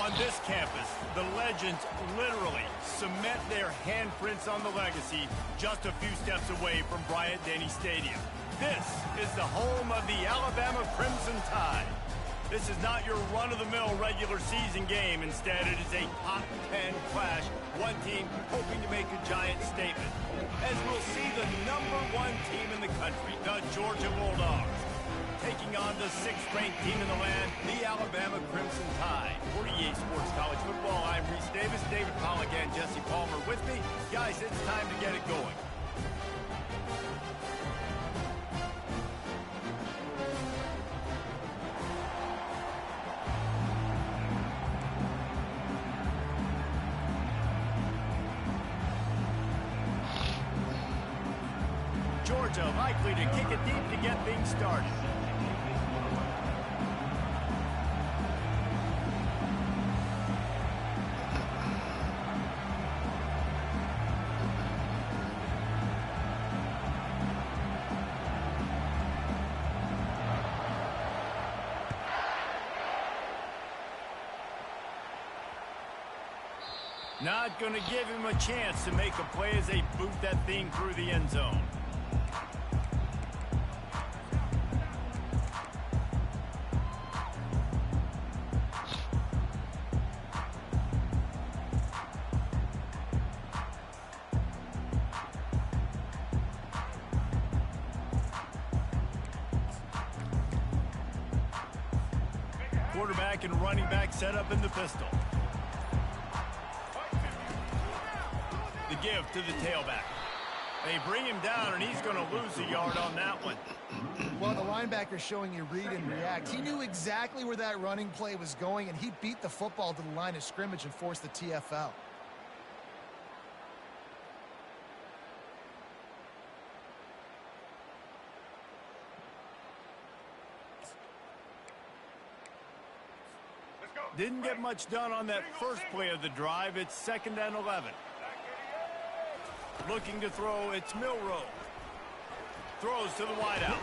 On this campus, the legends literally cement their handprints on the legacy just a few steps away from Bryant-Denny Stadium. This is the home of the Alabama Crimson Tide. This is not your run-of-the-mill regular season game. Instead, it is a top 10 clash, one team hoping to make a giant statement. As we'll see the #1 team in the country, the Georgia Bulldogs, taking on the 6th-ranked team in the land, the Alabama Crimson Tide. For EA Sports College Football, I'm Reese Davis, David Pollack, and Jesse Palmer with me. Guys, it's time to get it going. Georgia likely to kick it deep to get things started. Not going to give him a chance to make a play as they boot that thing through the end zone. Quarterback and running back set up in the pistol. The give to the tailback. They bring him down, and he's going to lose a yard on that one. Well, the linebacker's showing you read and react. He knew exactly where that running play was going, and he beat the football to the line of scrimmage and forced the TFL. Didn't get much done on that first play of the drive. It's 2nd and 11. Looking to throw, it's Milrow. Throws to the wideout.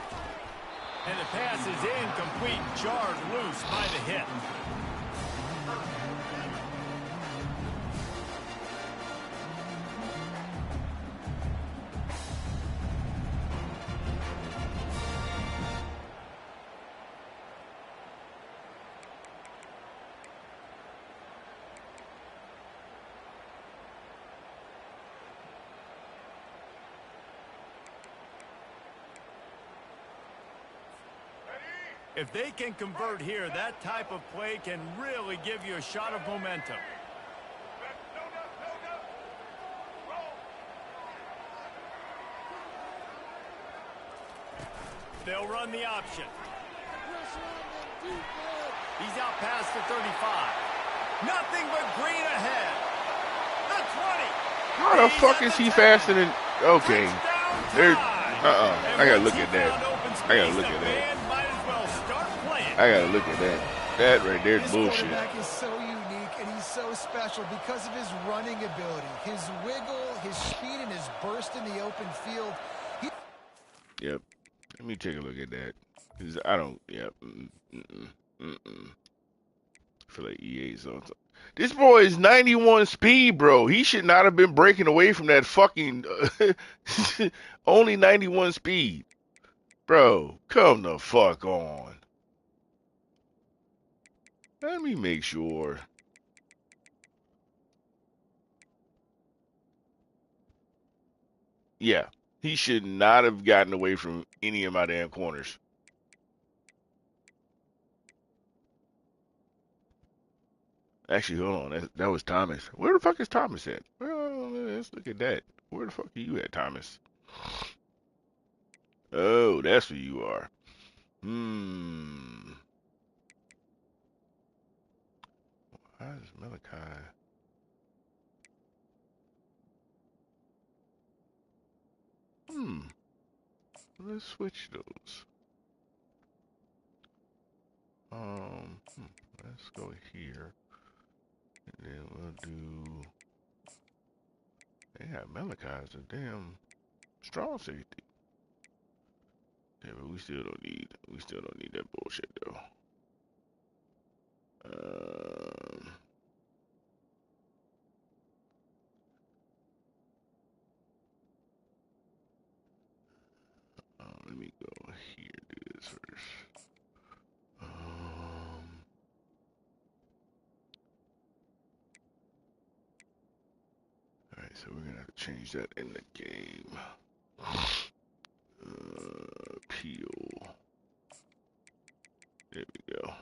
And the pass is incomplete, jarred loose by the hit. If they can convert here, that type of play can really give you a shot of momentum. They'll run the option. He's out past the 35. Nothing but green ahead. The 20. How the fuck is he faster than... Okay. I gotta look at that. I gotta look at that. I gotta look at that. That right there is bullshit. This quarterback is so unique and he's so special because of his running ability, his wiggle, his speed, and his burst in the open field. Yep. Let me take a look at that. Cause I don't. Yep. I feel like EA's on. This boy is 91 speed, bro. He should not have been breaking away from that fucking only 91 speed, bro. Come the fuck on. Let me make sure. Yeah, he should not have gotten away from any of my damn corners. Actually, hold on. That was Thomas. Where the fuck is Thomas at? Well, let's look at that. Where the fuck are you at, Thomas? Oh, that's where you are. Why is Malachi? Let's switch those. Let's go here. And then we'll do... Yeah, Malachi is a damn strong safety. Yeah, but we still don't need that bullshit though. So we're gonna have to change that in the game. Peel. There we go.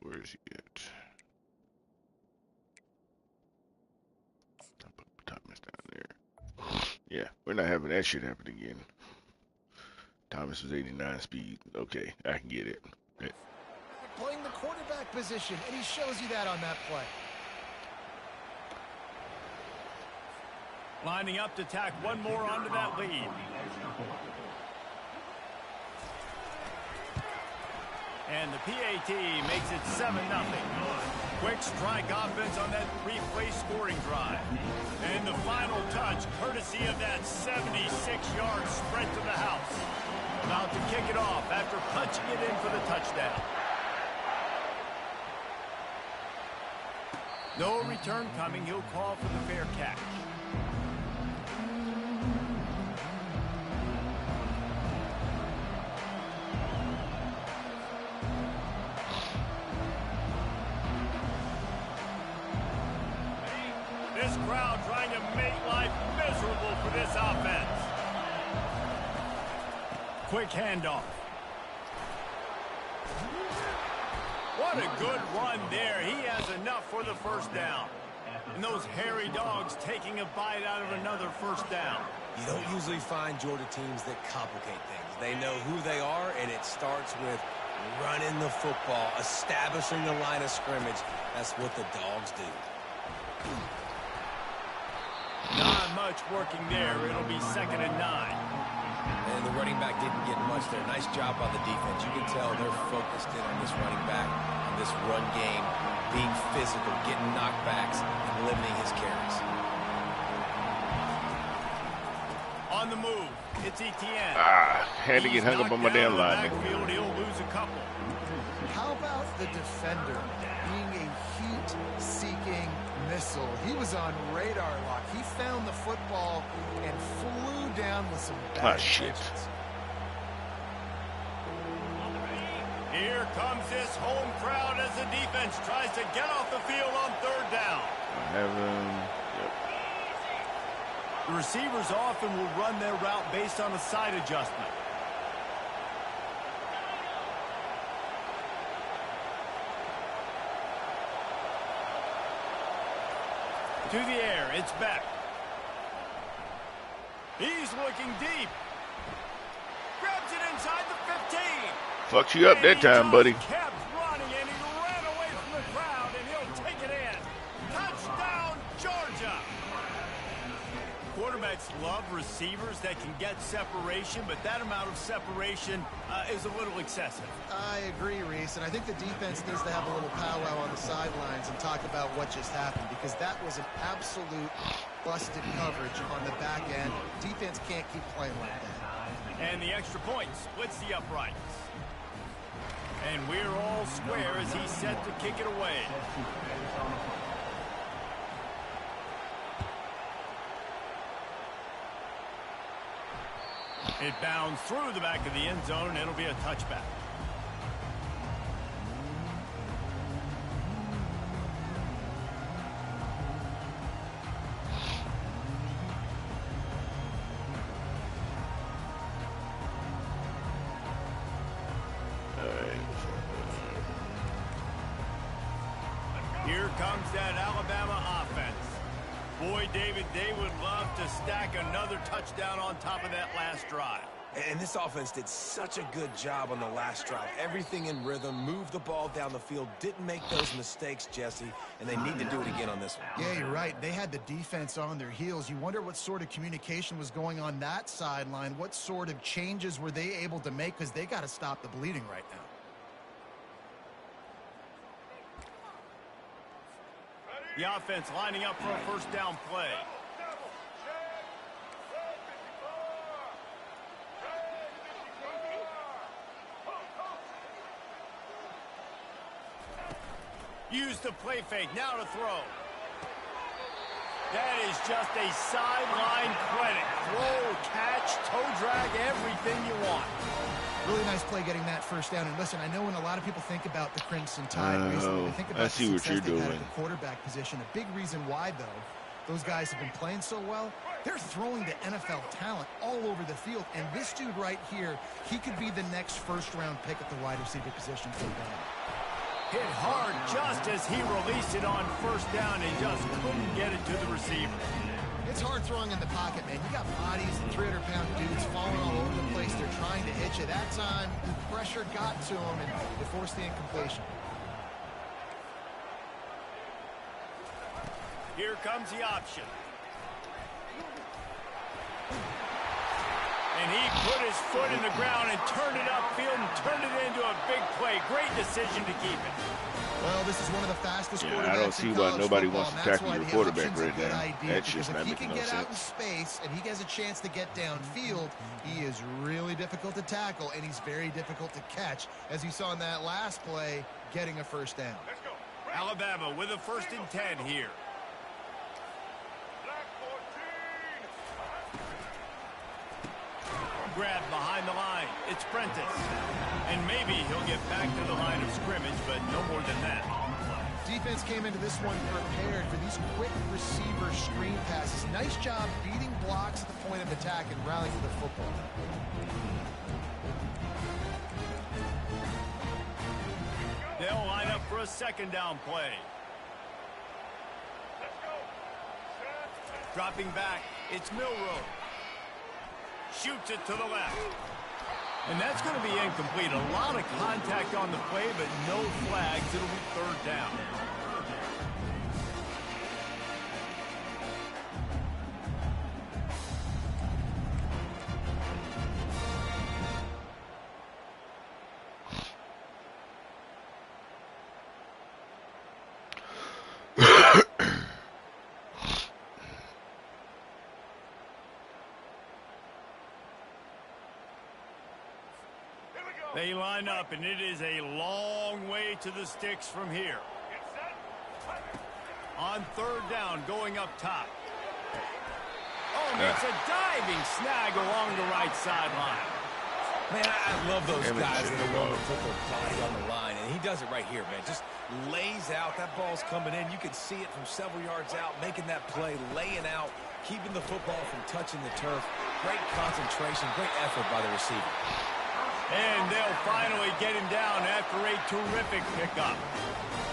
Where's he at? I'll put Thomas down there. Yeah, we're not having that shit happen again. Thomas was 89 speed. Okay, I can get it. Okay. Playing the quarterback position, and he shows you that on that play. Lining up to tack one more onto that lead. And the PAT makes it 7-0. Quick strike offense on that three-play scoring drive. And the final touch, courtesy of that 76-yard sprint to the house. About to kick it off after punching it in for the touchdown. No return coming. He'll call for the fair catch. This crowd trying to make life miserable for this offense. Quick handoff. What a good run there. He has enough for the first down. And those hairy dogs taking a bite out of another first down. You don't usually find Georgia teams that complicate things. They know who they are, and it starts with running the football, establishing the line of scrimmage. That's what the dogs do. Not much working there. It'll be 2nd and 9. And the running back didn't get much there. Nice job by the defense. You can tell they're focused in on this running back, on this run game, being physical, getting knockbacks, and limiting his carries. On the move, it's Kttn. Had to get hung up on my damn line. He'll lose a couple. How about the defender being a heat-seeking missile? He was on radar lock. He found the football and flew down with some bad shit. Here comes this home crowd as the defense tries to get off the field on 3rd down. The receivers often will run their route based on a side adjustment. To the air, it's Beck. He's looking deep. Grabs it inside the 15. Fucked you up that time, buddy. Kept running, and he ran away from the crowd, and he'll take it in. Touchdown, Georgia. Quarterbacks love receivers that can get separation, but that amount of separation is a little excessive. I agree, Reese, and I think the defense needs to have a little powwow on the sidelines and talk about what just happened, because that was an absolute busted coverage on the back end. Defense can't keep playing like that. And the extra point splits the uprights. And we're all square as he's set to kick it away. It bounds through the back of the end zone, and it'll be a touchback. Here comes that Alabama offense. Boy, David, they would love to stack another touchdown on top of that last drive. And this offense did such a good job on the last drive. Everything in rhythm, moved the ball down the field, didn't make those mistakes, Jesse, and they need to do it again on this one. Yeah, you're right. They had the defense on their heels. You wonder what sort of communication was going on that sideline. What sort of changes were they able to make, because they got to stop the bleeding right now. The offense lining up for a first down play. Use the play fake, now to throw. That is just a sideline credit. Throw, catch, toe drag, everything you want. Really nice play getting that first down. And listen, I know when a lot of people think about the Crimson Tide recently, they think about I see the what success you're they've had doing. at the quarterback position. A big reason why, though, those guys have been playing so well, they're throwing to NFL talent all over the field. And this dude right here, he could be the next first-round pick at the wide receiver position for them. Hit hard just as he released it on first down and just couldn't get it to the receiver. It's hard throwing in the pocket, man. You got bodies and 300-pound dudes falling all over the place. They're trying to hit you. That time, the pressure got to him, and it forced the incompletion. Here comes the option. And he put his foot in the ground and turned it upfield and turned it into a big play. Great decision to keep it. Well, this is one of the fastest quarterbacks I don't see in why college nobody football, wants to and that's tackle why your the quarterback option's a right good now. idea, That's because just if not he making can no get out in sense. space and he has a chance to get downfield, he is really difficult to tackle, and he's very difficult to catch, as you saw in that last play, getting a first down. Alabama with a 1st and 10 here. Grab behind the line. It's Prentice. And maybe he'll get back to the line of scrimmage, but no more than that. Defense came into this one prepared for these quick receiver screen passes. Nice job beating blocks at the point of attack and rallying for the football. They'll line up for a 2nd down play. Dropping back, it's Milroe. Shoots it to the left. And that's going to be incomplete. A lot of contact on the play, but no flags. It'll be 3rd down. They line up, and it is a long way to the sticks from here. On 3rd down, going up top. Oh, makes a diving snag along the right sideline. Man, I love those guys that are willing to put their body on the line, and he does it right here, man. Just lays out. That ball's coming in. You can see it from several yards out, making that play, laying out, keeping the football from touching the turf. Great concentration, great effort by the receiver. And they'll finally get him down after a terrific pickup.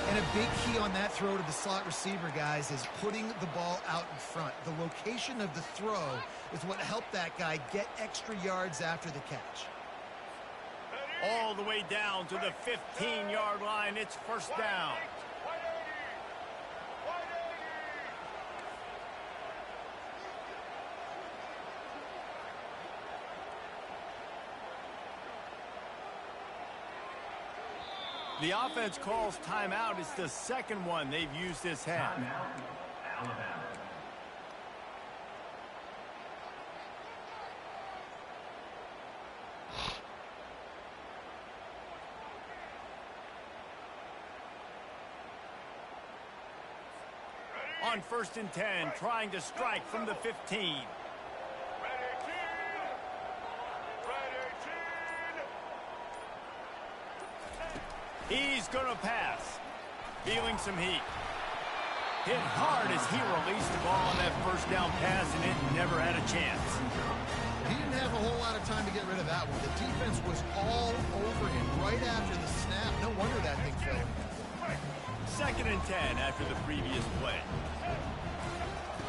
And a big key on that throw to the slot receiver, guys, is putting the ball out in front. The location of the throw is what helped that guy get extra yards after the catch. All the way down to the 15-yard line. It's 1st down. The offense calls timeout. It's the 2nd one they've used this half. On 1st and 10, trying to strike from the 15. He's going to pass. Feeling some heat. Hit hard as he released the ball on that 1st down pass, and it never had a chance. He didn't have a whole lot of time to get rid of that one. The defense was all over him right after the snap. No wonder that thing fell. 2nd and 10 after the previous play.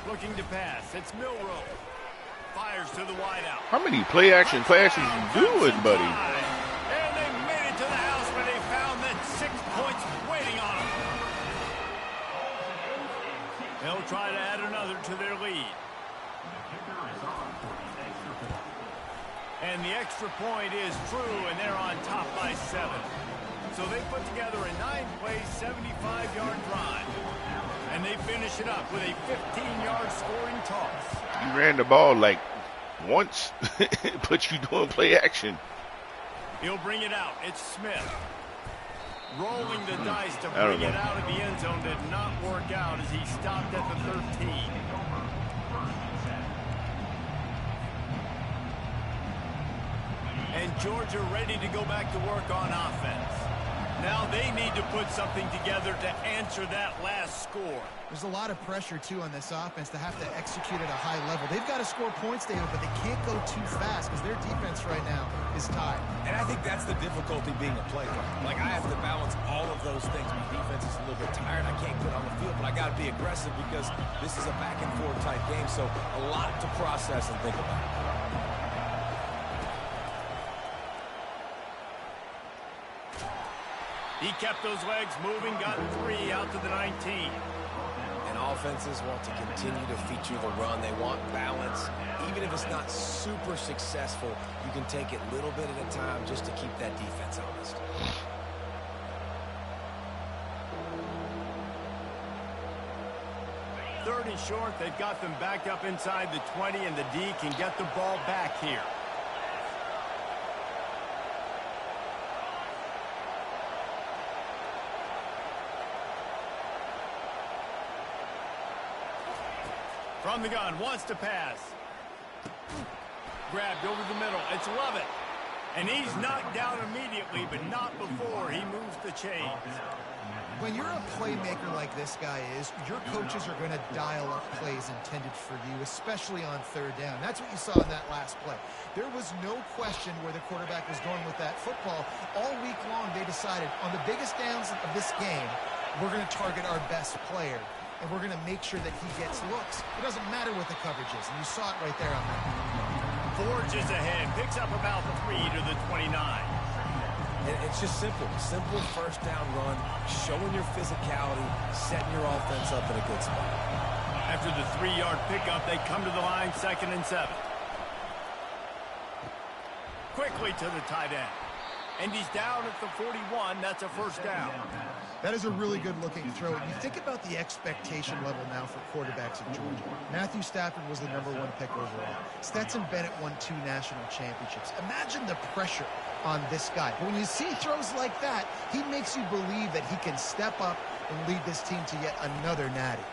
Looking to pass. It's Milroe. Fires to the wideout. How many play actions you doing, buddy? And they made it to the house where they found that 6 points waiting on them. They'll try to add another to their lead. And the extra point is true, and they're on top by 7. So they put together a 9-play, 75-yard drive. And they finish it up with a 15-yard scoring toss. You ran the ball like once, but you doing play action. He'll bring it out. It's Smith. Rolling the dice to bring it out of the end zone did not work out as he stopped at the 13. And Georgia ready to go back to work on offense. Now they need to put something together to answer that last score. There's a lot of pressure, too, on this offense to have to execute at a high level. They've got to score points, David, but they can't go too fast because their defense right now is tied. And I think that's the difficulty being a player. Like, I have to balance all of those things. My defense is a little bit tired. I can't get on the field, but I got to be aggressive because this is a back-and-forth type game, so a lot to process and think about. He kept those legs moving, got 3 out to the 19. And offenses want to continue to feature the run. They want balance. Even if it's not super successful, you can take it little bit at a time just to keep that defense honest. Third and short, they've got them back up inside the 20, and the D can get the ball back here. From the gun, wants to pass. Grabbed over the middle. It's Lovett. And he's knocked down immediately, but not before he moves the chains. When you're a playmaker like this guy is, your coaches are going to dial up plays intended for you, especially on third down. That's what you saw in that last play. There was no question where the quarterback was going with that football. All week long, they decided on the biggest downs of this game, we're going to target our best player. And we're going to make sure that he gets looks. It doesn't matter what the coverage is. And you saw it right there on that. Forges ahead. Picks up about 3 to the 29. It's just simple. Simple first down run. Showing your physicality. Setting your offense up in a good spot. After the 3-yard pickup, they come to the line, 2nd and 7. Quickly to the tight end. And he's down at the 41. That's a first down. That is a really good-looking throw. And you think about the expectation level now for quarterbacks at Georgia. Matthew Stafford was the #1 pick overall. Stetson Bennett won 2 national championships. Imagine the pressure on this guy. But when you see throws like that, he makes you believe that he can step up and lead this team to yet another natty.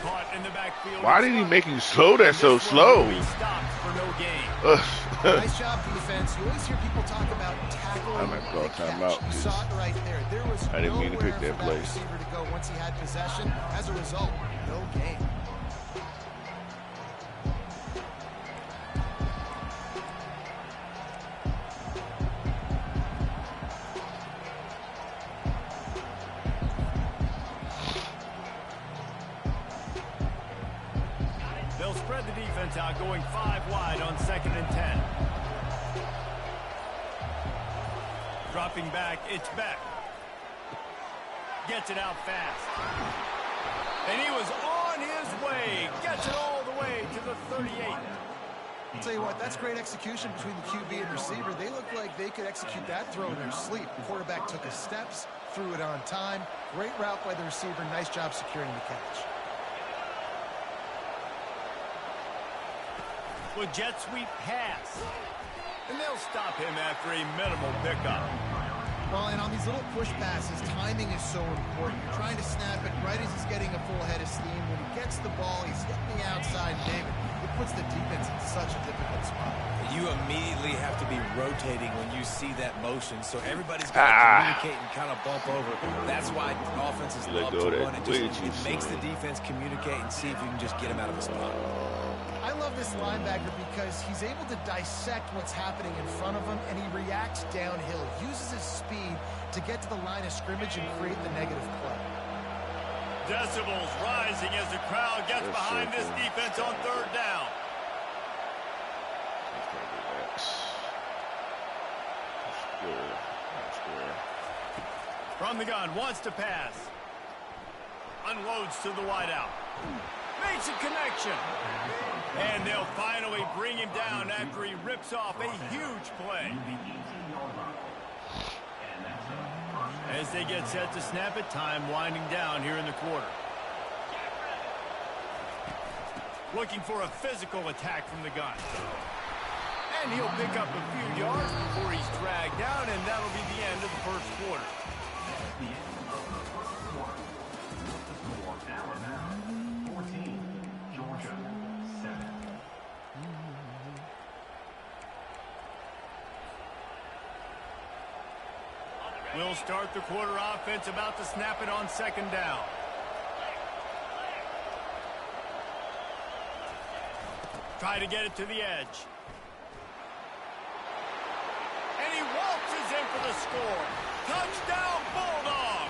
Caught in the backfield. Why did he make you slow that so slow? He stopped for no gain. Nice job, defense. You always hear people talk about tackling I'm gonna call the catch. timeout. You saw it right there. There was I didn't mean to pick nowhere that for play. receiver to go once he had possession. As a result, no gain. They'll spread the defense out, going 5 wide on 2nd and 10. Dropping back, it's Beck. Gets it out fast. And he was on his way. Gets it all the way to the 38. I'll tell you what, that's great execution between the QB and receiver. They look like they could execute that throw in their sleep. The quarterback took his steps, threw it on time. Great route by the receiver. Nice job securing the catch. With jet sweep pass. And they'll stop him after a minimal pickup. Well, and on these little push passes, timing is so important. You're trying to snap it right as he's getting a full head of steam. When he gets the ball, he's hitting the outside, David. It puts the defense in such a difficult spot. You immediately have to be rotating when you see that motion, so everybody's got to communicate and kind of bump over. That's why offenses love to run. It makes the defense communicate and see if you can just get him out of the spot. I love this linebacker because he's able to dissect what's happening in front of him, and he reacts downhill, uses his speed to get to the line of scrimmage and create the negative play. Decibels rising as the crowd gets behind this defense on 3rd down. From the gun, wants to pass. Unloads to the wideout. Makes a connection. And they'll finally bring him down after he rips off a huge play. As they get set to snap it, time winding down here in the quarter. Looking for a physical attack from the gun. And he'll pick up a few yards before he's dragged down, and that'll be the end of the first quarter. We'll start the quarter offense, about to snap it on second down. Try to get it to the edge. And he waltzes in for the score. Touchdown, Bulldogs!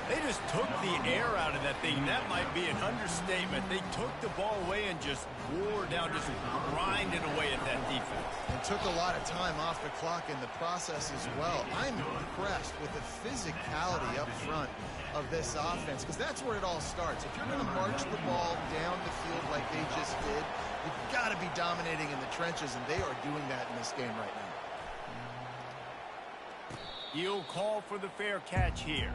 They just took the air out of that thing. That might be an understatement. They took the ball away and just wore down, just grinded away at that defense. And took a lot of time off the clock in the process as well. I'm impressed with the physicality up front of this offense, because that's where it all starts. If you're going to march the ball down the field like they just did, you've got to be dominating in the trenches, and they are doing that in this game right now. He'll call for the fair catch here.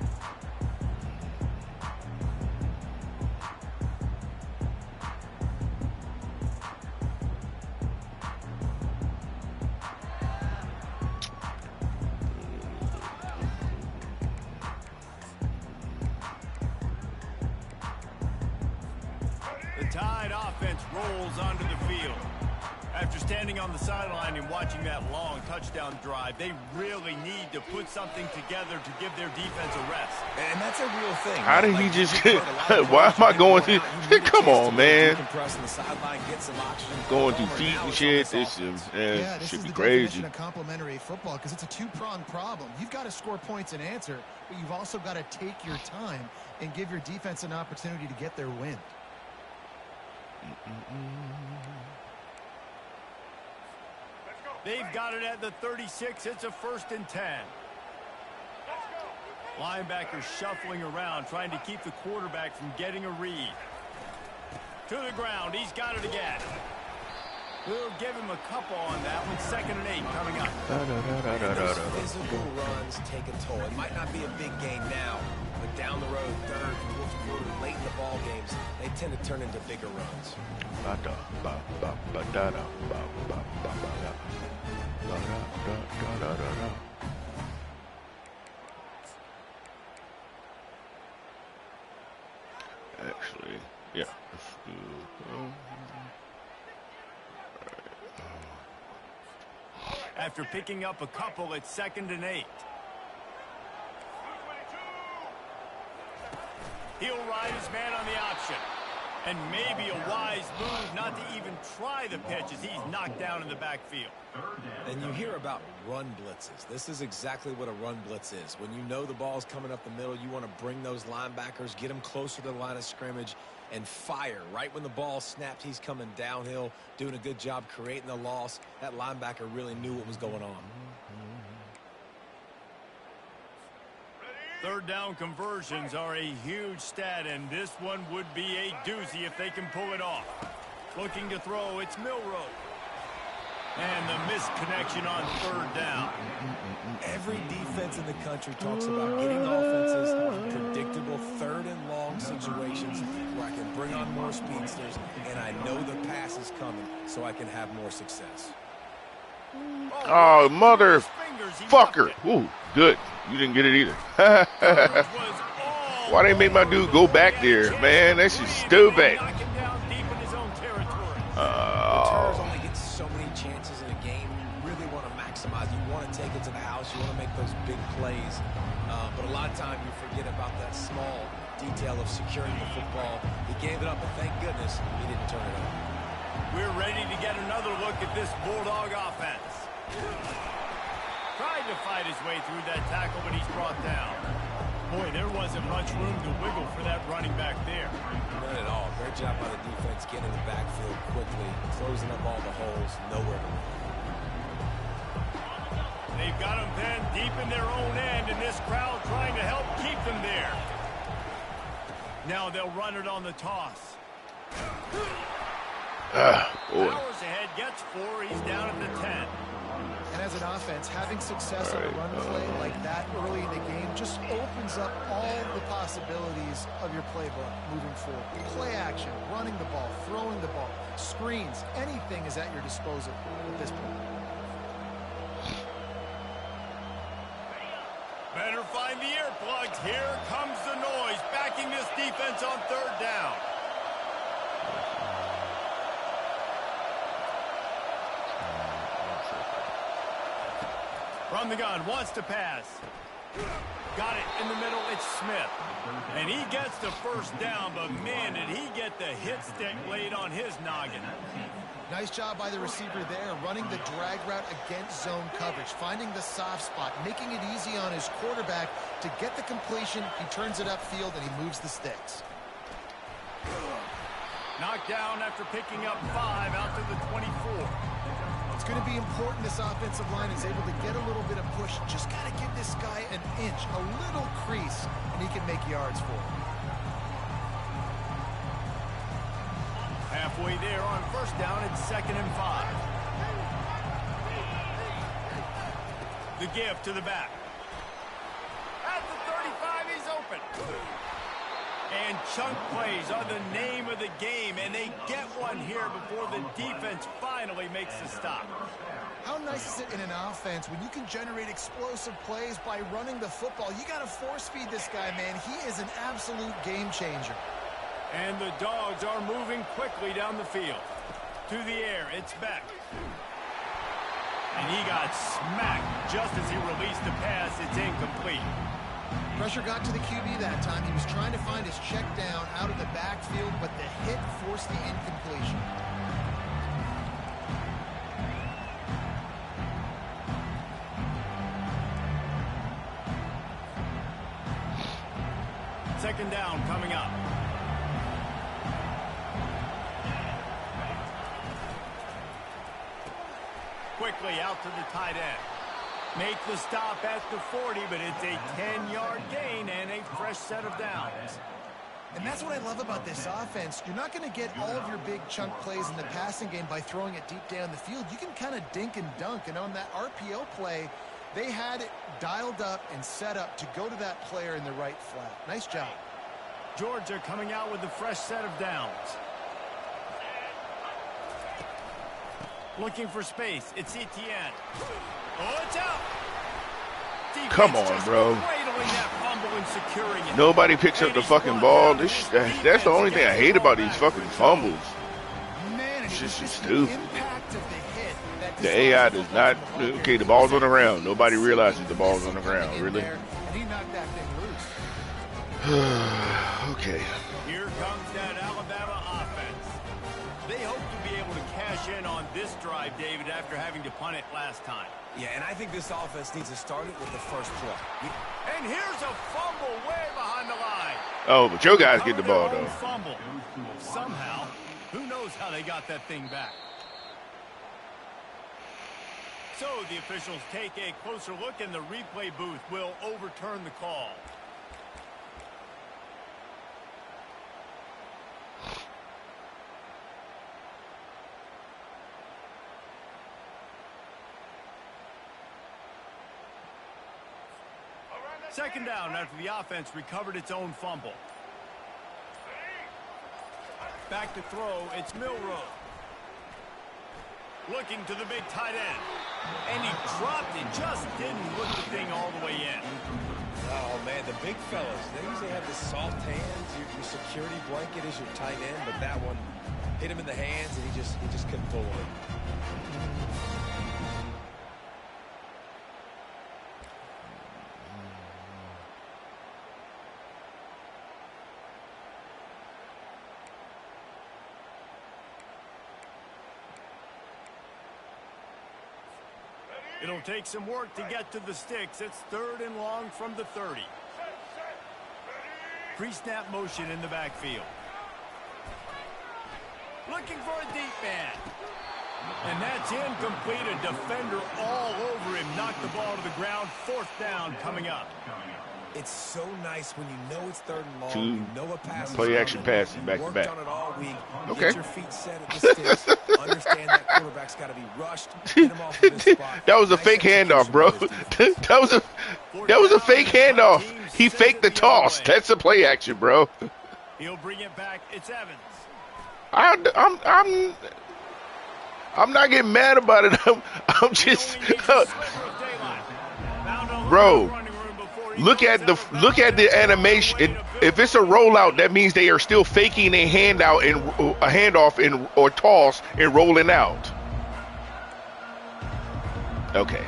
Tide offense rolls onto the field. After standing on the sideline and watching that long touchdown drive, they really need to put something together to give their defense a rest. And that's a real thing. How did he just why am I going through? Come on, man. Going through feet and shit. This should be crazy. Of complementary football, because it's a two-pronged problem. You've got to score points and answer, but you've also got to take your time and give your defense an opportunity to get their win. They've got it at the 36. It's a 1st and 10. Linebacker shuffling around, trying to keep the quarterback from getting a read. To the ground. He's got it again. We'll give him a couple on that one. 2nd and 8 coming up. Those physical runs take a toll. It might not be a big game now, but down the road, 3rd, 4th quarter, late in the ball games, they tend to turn into bigger runs. Actually, yeah. After picking up a couple, it's 2nd and 8. He'll ride his man on the option. And maybe a wise move not to even try the pitch as he's knocked down in the backfield. And you hear about run blitzes. This is exactly what a run blitz is. When you know the ball's coming up the middle, you want to bring those linebackers, get them closer to the line of scrimmage, and fire. Right when the ball snapped, he's coming downhill, doing a good job creating the loss. That linebacker really knew what was going on. 3rd down conversions are a huge stat, and this one would be a doozy if they can pull it off. Looking to throw, it's Milroe. And the missed connection on 3rd down. Every defense in the country talks about getting offenses in predictable 3rd and long situations where I can bring on more speedsters and I know the pass is coming so I can have more success. Oh, motherfucker. Ooh, good. You didn't get it either. Why they make my dude go back there, man? That's just stupid. Only get so many chances in a game. You really want to maximize. You want to take it to the house. You want to make those big plays. But a lot of times you forget about that small detail of securing the football. He gave it up, but thank goodness he didn't turn it over. We're ready to get another look at this Bulldog offense. Tried to fight his way through that tackle, but he's brought down. Boy, there wasn't much room to wiggle for that running back there. None at all. Great job by the defense getting in the backfield quickly, closing up all the holes, nowhere to run. They've got them pinned deep in their own end, and this crowd trying to help keep them there. Now they'll run it on the toss. Powers ahead, gets 4. He's down at the 10. And as an offense, having success on a run play like that early in the game just opens up all the possibilities of your playbook moving forward. Play action, running the ball, throwing the ball, screens, anything is at your disposal at this point. Better find the earplugs. Here comes the noise, backing this defense on 3rd down. From the gun, wants to pass. Got it in the middle, it's Smith. And he gets the first down, but man, did he get the hit stick laid on his noggin. Nice job by the receiver there, running the drag route against zone coverage, finding the soft spot, making it easy on his quarterback to get the completion. He turns it upfield, and he moves the sticks. Knocked down after picking up 5 out to the 24. It's going to be important this offensive line is able to get a little bit of push. Just got to give this guy an inch, a little crease, and he can make yards for it. Halfway there on first down, it's 2nd and 5. The give to the back. At the 35, he's open. And chunk plays are the name of the game, and they get one here before the defense finally makes the stop. How nice is it in an offense when you can generate explosive plays by running the football? You got to force feed this guy, man. He is an absolute game changer. And the Dogs are moving quickly down the field. To the air, it's Beck. And he got smacked just as he released the pass. It's incomplete. Pressure got to the QB that time. He was trying to find his check down out of the backfield, but the hit forced the incompletion. Second down coming up. Quickly out to the tight end. Make the stop at the 40, but it's a 10-yard gain and a fresh set of downs. And that's what I love about this offense. You're not going to get all of your big chunk plays in the passing game by throwing it deep down the field. You can kind of dink and dunk. And on that RPO play, they had it dialed up and set up to go to that player in the right flat. Nice job. Georgia coming out with a fresh set of downs. Looking for space. It's Kttn. Oh, it's out. Defense Come on, bro. That fumble and securing it. Nobody picks up the fucking ball. That's the only thing I hate about these fucking fumbles. Man, It's just the stupid. impact of the hit that The AI does not. Okay, the ball's on the ground. Nobody realizes the ball's on the ground. Really? And he knocked that thing loose. Okay. Here comes that Alabama offense. They hope to be able to cash in on this drive, David, after having to punt it last time. Yeah, and I think this offense needs to start it with the first play. And here's a fumble way behind the line. Oh, but your guys get the ball, Their own though. Fumble. Somehow, who knows how they got that thing back. So the officials take a closer look, and the replay booth will overturn the call. Second down after the offense recovered its own fumble. Back to throw, it's Milroe. Looking to the big tight end. And he dropped it, just didn't look the thing all the way in. Oh, man, the big fellas, they usually have the soft hands. Your security blanket is your tight end, but that one hit him in the hands, and he just couldn't pull it. It'll take some work to get to the sticks. It's 3rd and long from the 30. Pre-snap motion in the backfield. Looking for a deep man. And that's incomplete. A defender all over him. Knocked the ball to the ground. 4th down coming up. It's so nice when you know it's 3rd and long. Two You know a pass play action passes back to worked back. on it all week. Okay. Get your feet set at the sticks. Understand that quarterback's got to be rushed. Get him off of this spot. That was a Nice fake handoff, bro. execution by that was a fake handoff. He faked the toss. That's a play action, bro. He'll bring it back. It's Evans. I'm not getting mad about it. I'm just bro. Look at the animation. If it's a rollout, that means they are still faking a handoff or toss and rolling out. Okay.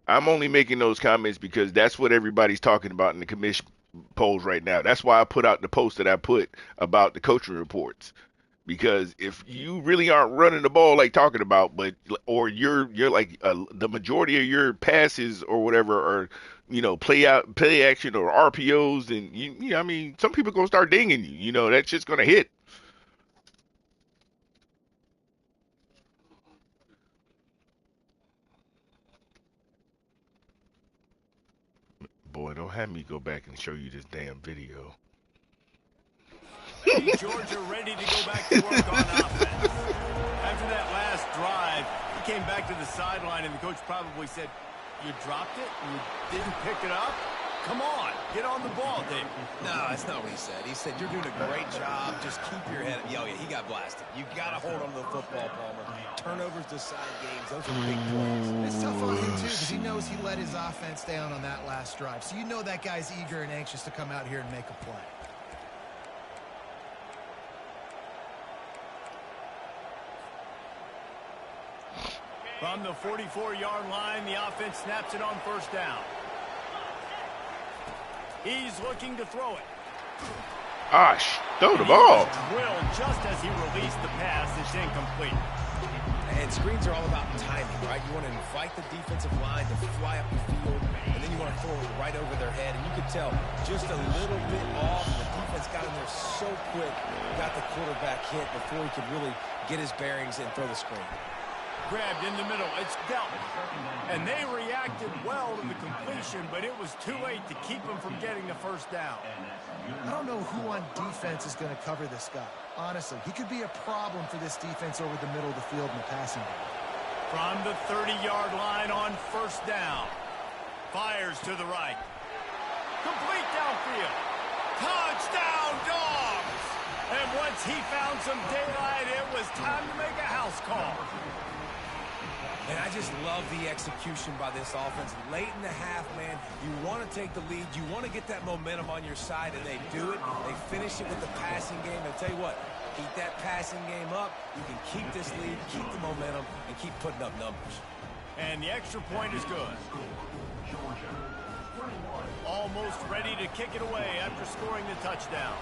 I'm only making those comments because that's what everybody's talking about in the commission polls right now. That's why I put out the post that I put about the coaching reports. Because if you really aren't running the ball like talking about, but or you're like the majority of your passes or whatever are, play action or RPOs, and I mean, some people gonna start dinging you. That's just gonna hit. Boy, don't have me go back and show you this damn video. Is Georgia ready to go back to work on offense? After that last drive, he came back to the sideline, and the coach probably said, "You dropped it? You didn't pick it up? Come on, get on the ball, Dave." No, that's not what he said. He said, "You're doing a great job. Just keep your head up." Yeah, he got blasted. You got to hold on to the football, Palmer. Turnovers decide games. Those are big plays. It's tough on him, too, because he knows he let his offense down on that last drive. So you know that guy's eager and anxious to come out here and make a play. From the 44-yard line, the offense snaps it on first down. He's looking to throw it. Gosh, throw the ball. Drilled just as he released the pass. It's incomplete. And screens are all about timing, right? You want to invite the defensive line to fly up the field, and then you want to throw it right over their head. And you could tell just a little bit off. The defense got in there so quick, got the quarterback hit before he could really get his bearings and throw the screen. Grabbed in the middle. It's dealt. And they reacted well to the completion, but it was too late to keep him from getting the first down. I don't know who on defense is going to cover this guy. Honestly, he could be a problem for this defense over the middle of the field in the passing game. From the 30-yard line on first down. Fires to the right. Complete downfield. Touchdown, Dogs! And once he found some daylight, it was time to make a house call. And I just love the execution by this offense. Late in the half, man, you want to take the lead. You want to get that momentum on your side, and they do it. They finish it with the passing game. And tell you what, keep that passing game up. You can keep this lead, keep the momentum, and keep putting up numbers. And the extra point is good. Almost ready to kick it away after scoring the touchdown.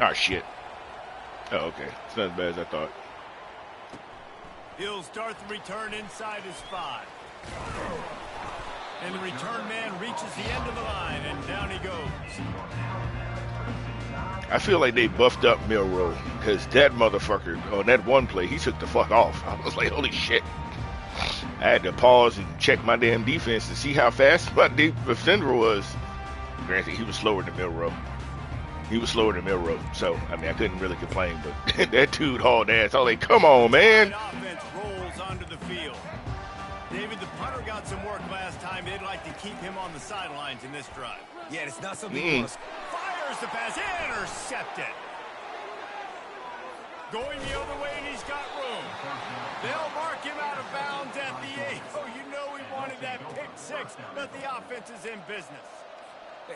Oh, shit. Oh, okay. It's not as bad as I thought. He'll start the return inside his 5. And the return man reaches the end of the line, and down he goes. I feel like they buffed up Milroe because that motherfucker on that one play, he took the fuck off. I was like, holy shit. I had to pause and check my damn defense to see how fast my defender was. Granted, he was slower than Milroe. So, I mean, I couldn't really complain, but that dude hauled ass. I was like, come on, man. The offense rolls onto the field. David, the punter got some work last time. They'd like to keep him on the sidelines in this drive. Yeah, it's not something you want to... Fires the pass, intercepted. Going the other way, and he's got room. They'll mark him out of bounds at the 8. Oh, you know he wanted that pick 6, but the offense is in business.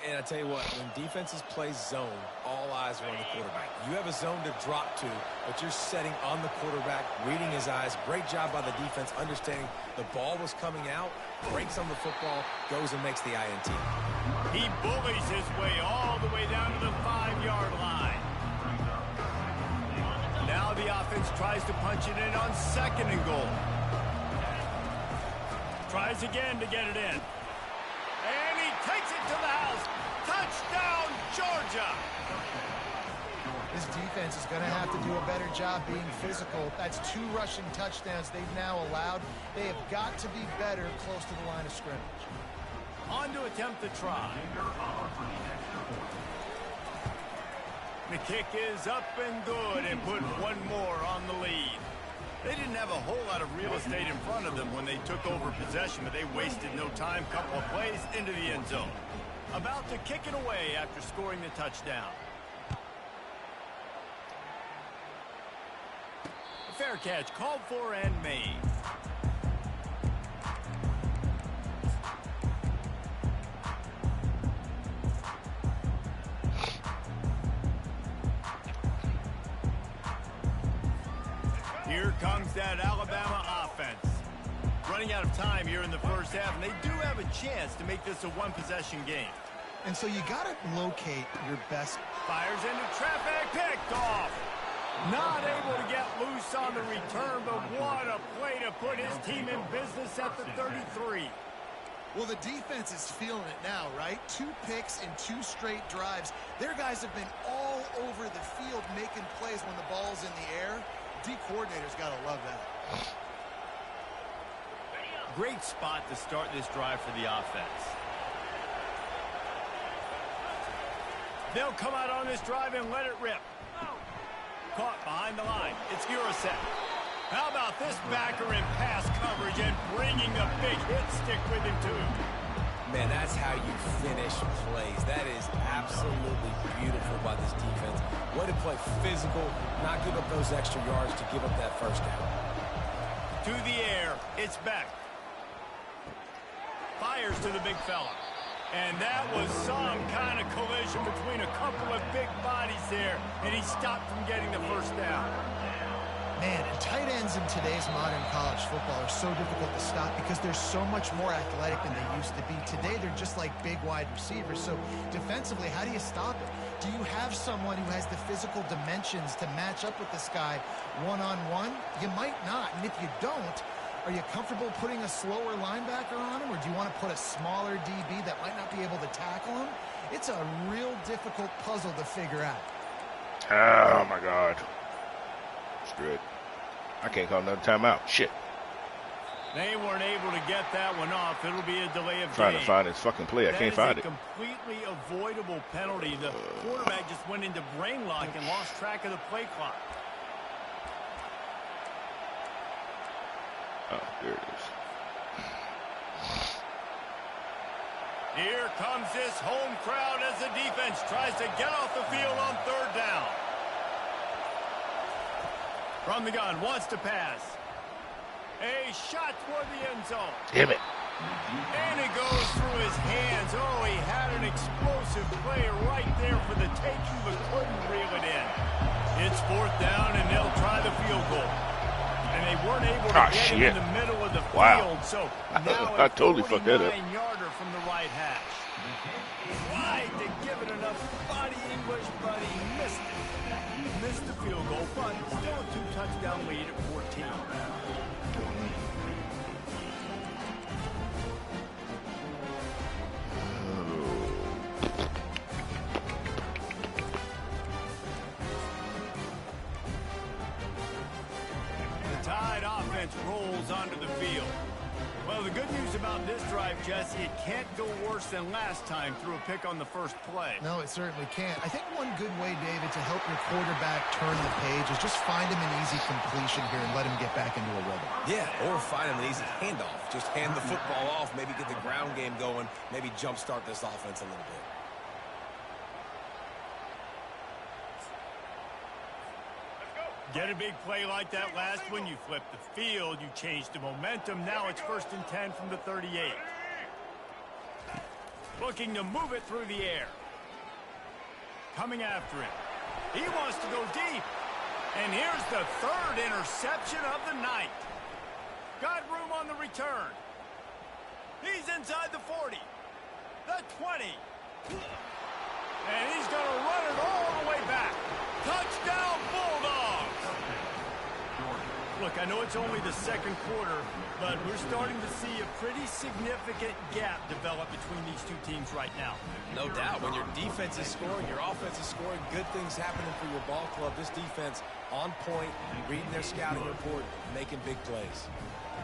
And I tell you what, when defenses play zone, all eyes are on the quarterback. You have a zone to drop to, but you're setting on the quarterback, reading his eyes. Great job by the defense, understanding the ball was coming out, breaks on the football, goes and makes the INT. He bullies his way all the way down to the 5-yard line. Now the offense tries to punch it in on 2nd and goal. Tries again to get it in. And he takes it to the house. Touchdown, Georgia. This defense is going to have to do a better job being physical. That's 2 rushing touchdowns they've now allowed. They have got to be better close to the line of scrimmage. On to attempt the try. The kick is up and good and put one more on the lead. They didn't have a whole lot of real estate in front of them when they took over possession, but they wasted no time. Couple of plays into the end zone. About to kick it away after scoring the touchdown. A fair catch called for and made. comes that Alabama offense. Running out of time here in the first half, and they do have a chance to make this a one-possession game. And so you got to locate your best. Fires into traffic, picked off. Not able to get loose on the return, but what a play to put his team in business at the 33. Well, the defense is feeling it now, right? 2 picks in 2 straight drives. Their guys have been all over the field making plays when the ball's in the air. D coordinator's got to love that. Great spot to start this drive for the offense. They'll come out on this drive and let it rip. Caught behind the line. It's Urasek. How about this backer in pass coverage and bringing a big hit stick with him, too? Man, that's how you finish plays. That is absolutely beautiful by this defense. Way to play physical, not give up those extra yards to give up that first down. To the air. It's back. Fires to the big fella. And that was some kind of collision between a couple of big bodies there, and he stopped from getting the first down. Man, and tight ends in today's modern college football are so difficult to stop because they're so much more athletic than they used to be. Today, they're just like big wide receivers. So defensively, how do you stop it? Do you have someone who has the physical dimensions to match up with this guy one-on-one? You might not, and if you don't, are you comfortable putting a slower linebacker on him, or do you want to put a smaller DB that might not be able to tackle him? It's a real difficult puzzle to figure out. Oh, my God. Screw it. I can't call another timeout. Shit. They weren't able to get that one off. It'll be a delay of game. Trying to find this fucking play. I can't find it. That is a completely avoidable penalty. The quarterback just went into brain lock and lost track of the play clock. Oh, there it is. Here comes this home crowd as the defense tries to get off the field on 3rd down. From the gun, wants to pass. A shot toward the end zone. Damn it. And it goes through his hands. Oh, he had an explosive play right there for the taking, but couldn't reel it in. It's 4th down, and they'll try the field goal. And they weren't able to get him in the middle of the field. So now I totally fucked that up. 49-yarder from the right hash. Tried to give it enough body English, but he missed it. Missed the field goal, but still a 2-touchdown lead at 14. Rolls onto the field. Well, the good news about this drive, Jesse, it can't go worse than last time through a pick on the first play. No, it certainly can't. I think one good way, David, to help your quarterback turn the page is just find him an easy completion here and let him get back into a rhythm. Yeah, or find him an easy handoff. Just hand the football off, maybe get the ground game going, maybe jumpstart this offense a little bit. Get a big play like that last one, you flip the field, you change the momentum. Now it's 1st and 10 from the 38. Looking to move it through the air. Coming after him. He wants to go deep. And here's the 3rd interception of the night. Got room on the return. He's inside the 40. The 20. And he's going to run it all the way back. Touchdown, Bulldogs! Look, I know it's only the 2nd quarter, but we're starting to see a pretty significant gap develop between these two teams right now. No doubt. When your defense is scoring, your offense is scoring, good things happening for your ball club. This defense on point, reading their scouting report, making big plays.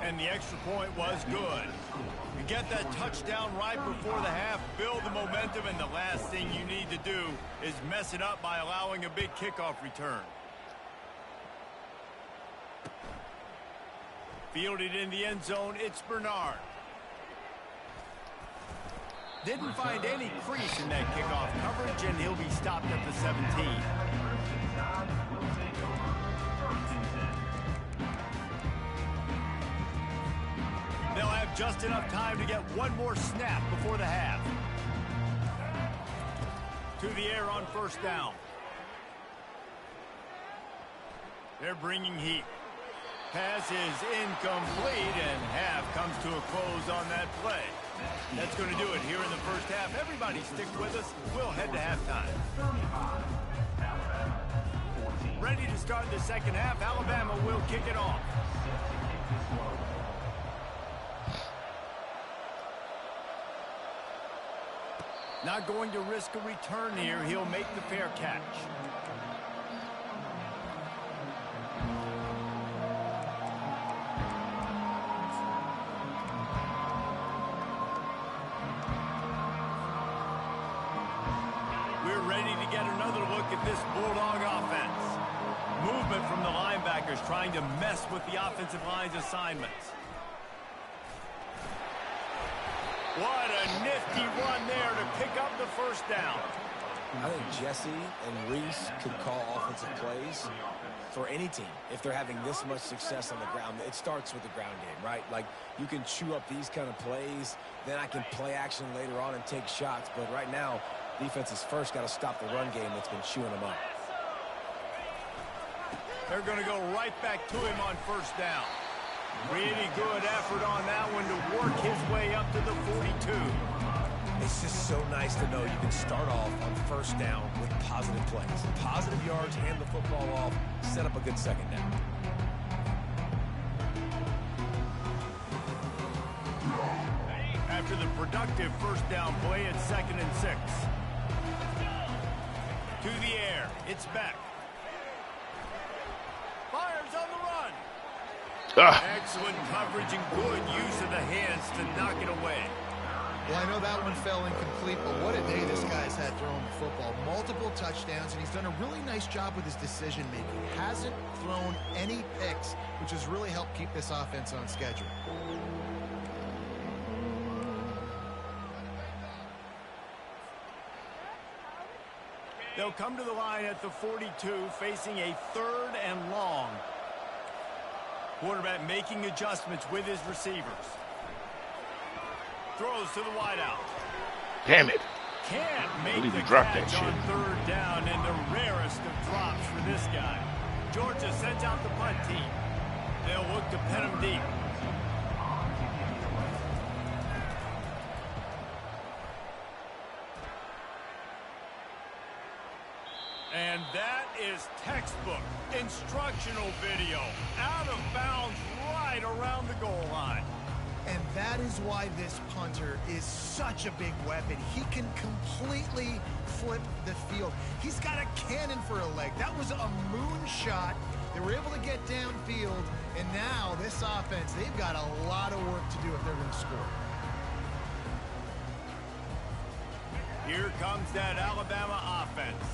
And the extra point was good. You get that touchdown right before the half, build the momentum, and the last thing you need to do is mess it up by allowing a big kickoff return. Fielded in the end zone, it's Bernard. Didn't find any crease in that kickoff coverage, and he'll be stopped at the 17. They'll have just enough time to get one more snap before the half. To the air on 1st down. They're bringing heat. Pass is incomplete, and half comes to a close on that play. That's going to do it here in the first half. Everybody stick with us. We'll head to halftime. Ready to start the second half. Alabama will kick it off. Not going to risk a return here. He'll make the fair catch. We're ready to get another look at this Bulldog offense. Movement from the linebackers trying to mess with the offensive line's assignments. What a nifty run there to pick up the first down. I think Jesse and Reese could call offensive plays for any team. If they're having this much success on the ground, it starts with the ground game, right? Like, you can chew up these kind of plays, then I can play action later on and take shots. But right now, defense has first got to stop the run game that's been chewing them up. They're going to go right back to him on first down. Really good effort on that one to work his way up to the 42. It's just so nice to know you can start off on first down with positive plays. Positive yards, hand the football off, set up a good second down. After the productive first down play, it's 2nd and 6. To the air, it's back. Fires on the run. Excellent coverage and good use of the hands to knock it away. Well, I know that one fell incomplete, but what a day this guy's had throwing the football. Multiple touchdowns, and he's done a really nice job with his decision-making. Hasn't thrown any picks, which has really helped keep this offense on schedule. They'll come to the line at the 42, facing a 3rd and long. Quarterback making adjustments with his receivers. Throws to the wideout. Damn it. Can't make the the drop catch that shit. on 3rd down, and the rarest of drops for this guy. Georgia sends out the punt team. They'll look to pin him deep. And that is textbook instructional video. Out of bounds right around the goal line. And that is why this punter is such a big weapon. He can completely flip the field. He's got a cannon for a leg. That was a moonshot. They were able to get downfield, and now this offense, they've got a lot of work to do if they're going to score. Here comes that Alabama offense.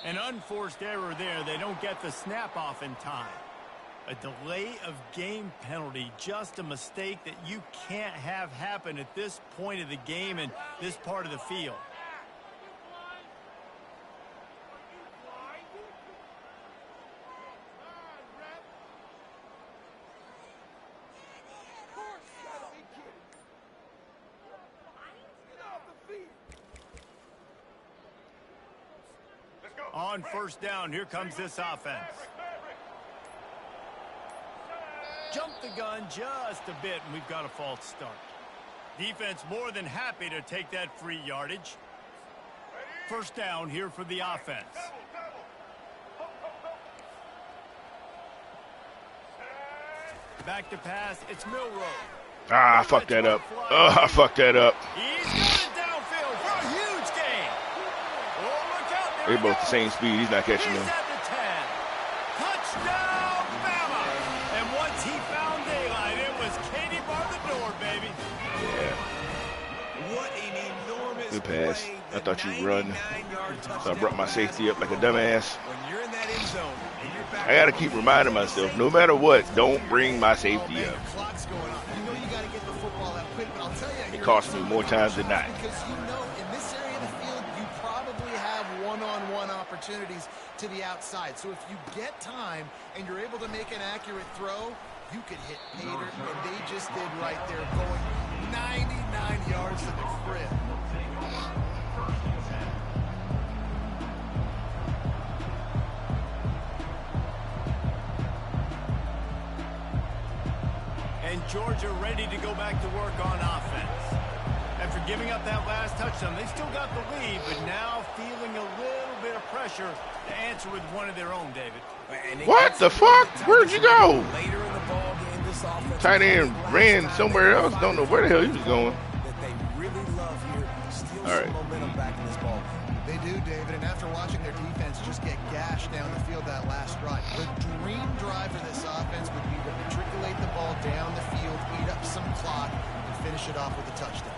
An unforced error there. They don't get the snap off in time. A delay of game penalty, just a mistake that you can't have happen at this point of the game and this part of the field. On first down, here comes this offense. Jump the gun just a bit, and we've got a false start. Defense more than happy to take that free yardage. First down here for the offense. Back to pass, it's Milroe. I fucked that up. I fucked that up. He's got it downfield for a huge gain. Oh, look out. They're both the same speed. He's not catching them. He's at the 10. Touchdown, Bama. And once he found daylight, it was Katie bar the door, baby. Yeah. What an enormous Good pass. play. I thought you'd run. So I touchdown brought my safety up like a dumbass. When you're in that end zone and you're back, I got to keep reminding myself, no matter what, don't bring my safety up. The clock's going on. You know you got to get the football out quick, but I'll tell you, It costs me more times than not. because you know in this area of the field you probably have one-on-one opportunities to the outside. So if you get time and you're able to make an accurate throw, you could hit Pater, and they just did right there, going 99 yards to the crib. and Georgia ready to go back to work on offense. After giving up that last touchdown, they still got the lead, but now feeling a little bit of pressure to answer with one of their own, David. What the fuck? Where'd you go? Later in the ball game, this offense Tight end ran somewhere else. Don't know where the hell he was going. that they really love here. Steal All right. some momentum back in this ball. They do, David, and after watching their defense just get gashed down the field that last drive, the dream drive for this offense would be to matriculate the ball down the field, eat up some clock, and finish it off with a touchdown.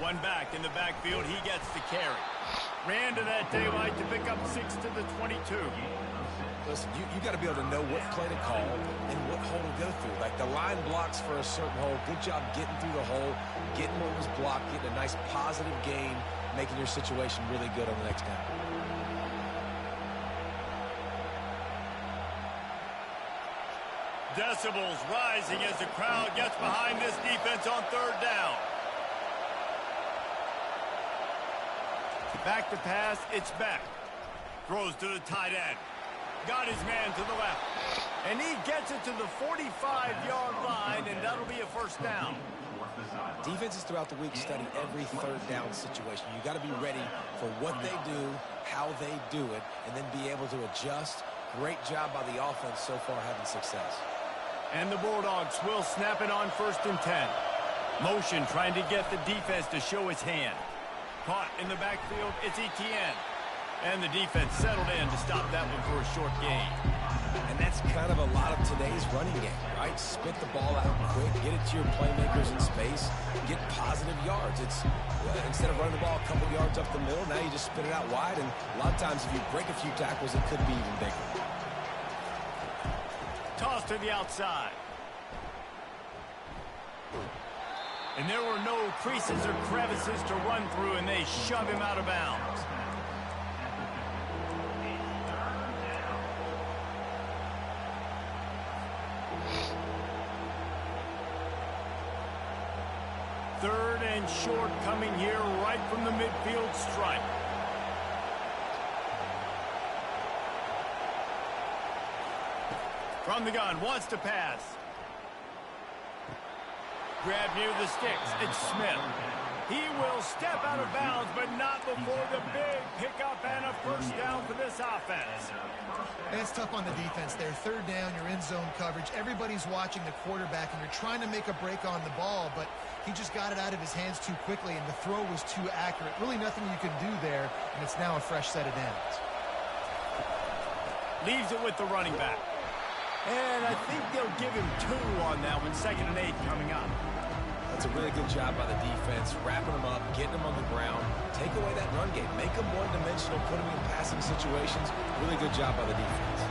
One back in the backfield, he gets the carry. Ran to that daylight to pick up 6 to the 22. Listen, you got to be able to know what play to call and what hole to go through. Like the line blocks for a certain hole. Good job getting through the hole, getting what was blocked, getting a nice positive gain, making your situation really good on the next down. Decibels rising as the crowd gets behind this defense on third down. Back to pass, it's back. Throws to the tight end. Got his man to the left. And he gets it to the 45-yard line, and that'll be a first down. Defenses throughout the week study every third down situation. You got to be ready for what they do, how they do it, and then be able to adjust. Great job by the offense so far having success. And the Bulldogs will snap it on 1st and 10. Motion trying to get the defense to show his hand. Caught in the backfield, it's Kttn. And the defense settled in to stop that one for a short gain. And that's kind of a lot of today's running game, right? Spit the ball out quick, get it to your playmakers in space, get positive yards. It's instead of running the ball a couple yards up the middle, now you just spit it out wide, and a lot of times if you break a few tackles, it could be even bigger. Toss to the outside. And there were no creases or crevices to run through, and they shove him out of bounds. Third and short coming here right from the midfield stripe. From the gun, wants to pass. Grab near the sticks, it's Smith. He will step out of bounds, but not before the big pickup and a first down for this offense. And it's tough on the defense there. Third down, you're in zone coverage. Everybody's watching the quarterback, and you're trying to make a break on the ball, but he just got it out of his hands too quickly, and the throw was too accurate. Really nothing you can do there, and it's now a fresh set of downs. Leaves it with the running back. And I think they'll give him 2 on that one. 2nd and 8 coming up. That's a really good job by the defense, wrapping them up, getting them on the ground. Take away that run game. Make them one-dimensional, put them in passing situations. Really good job by the defense.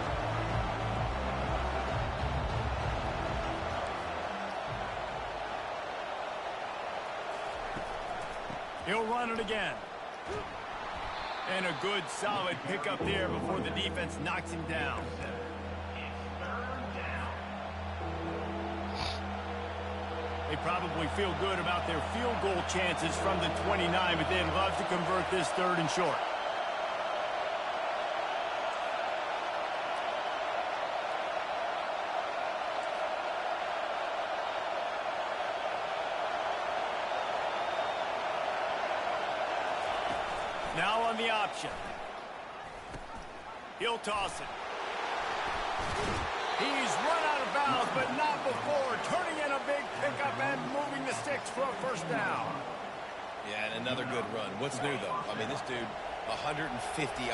He'll run it again. And a good, solid pickup there before the defense knocks him down. They probably feel good about their field goal chances from the 29, but they'd love to convert this 3rd and short. Now on the option. He'll toss it. He's run out of bounds, but not before. Turning in a big pickup and moving the sticks for a first down. Yeah, and another good run. What's new, though? I mean, this dude, 150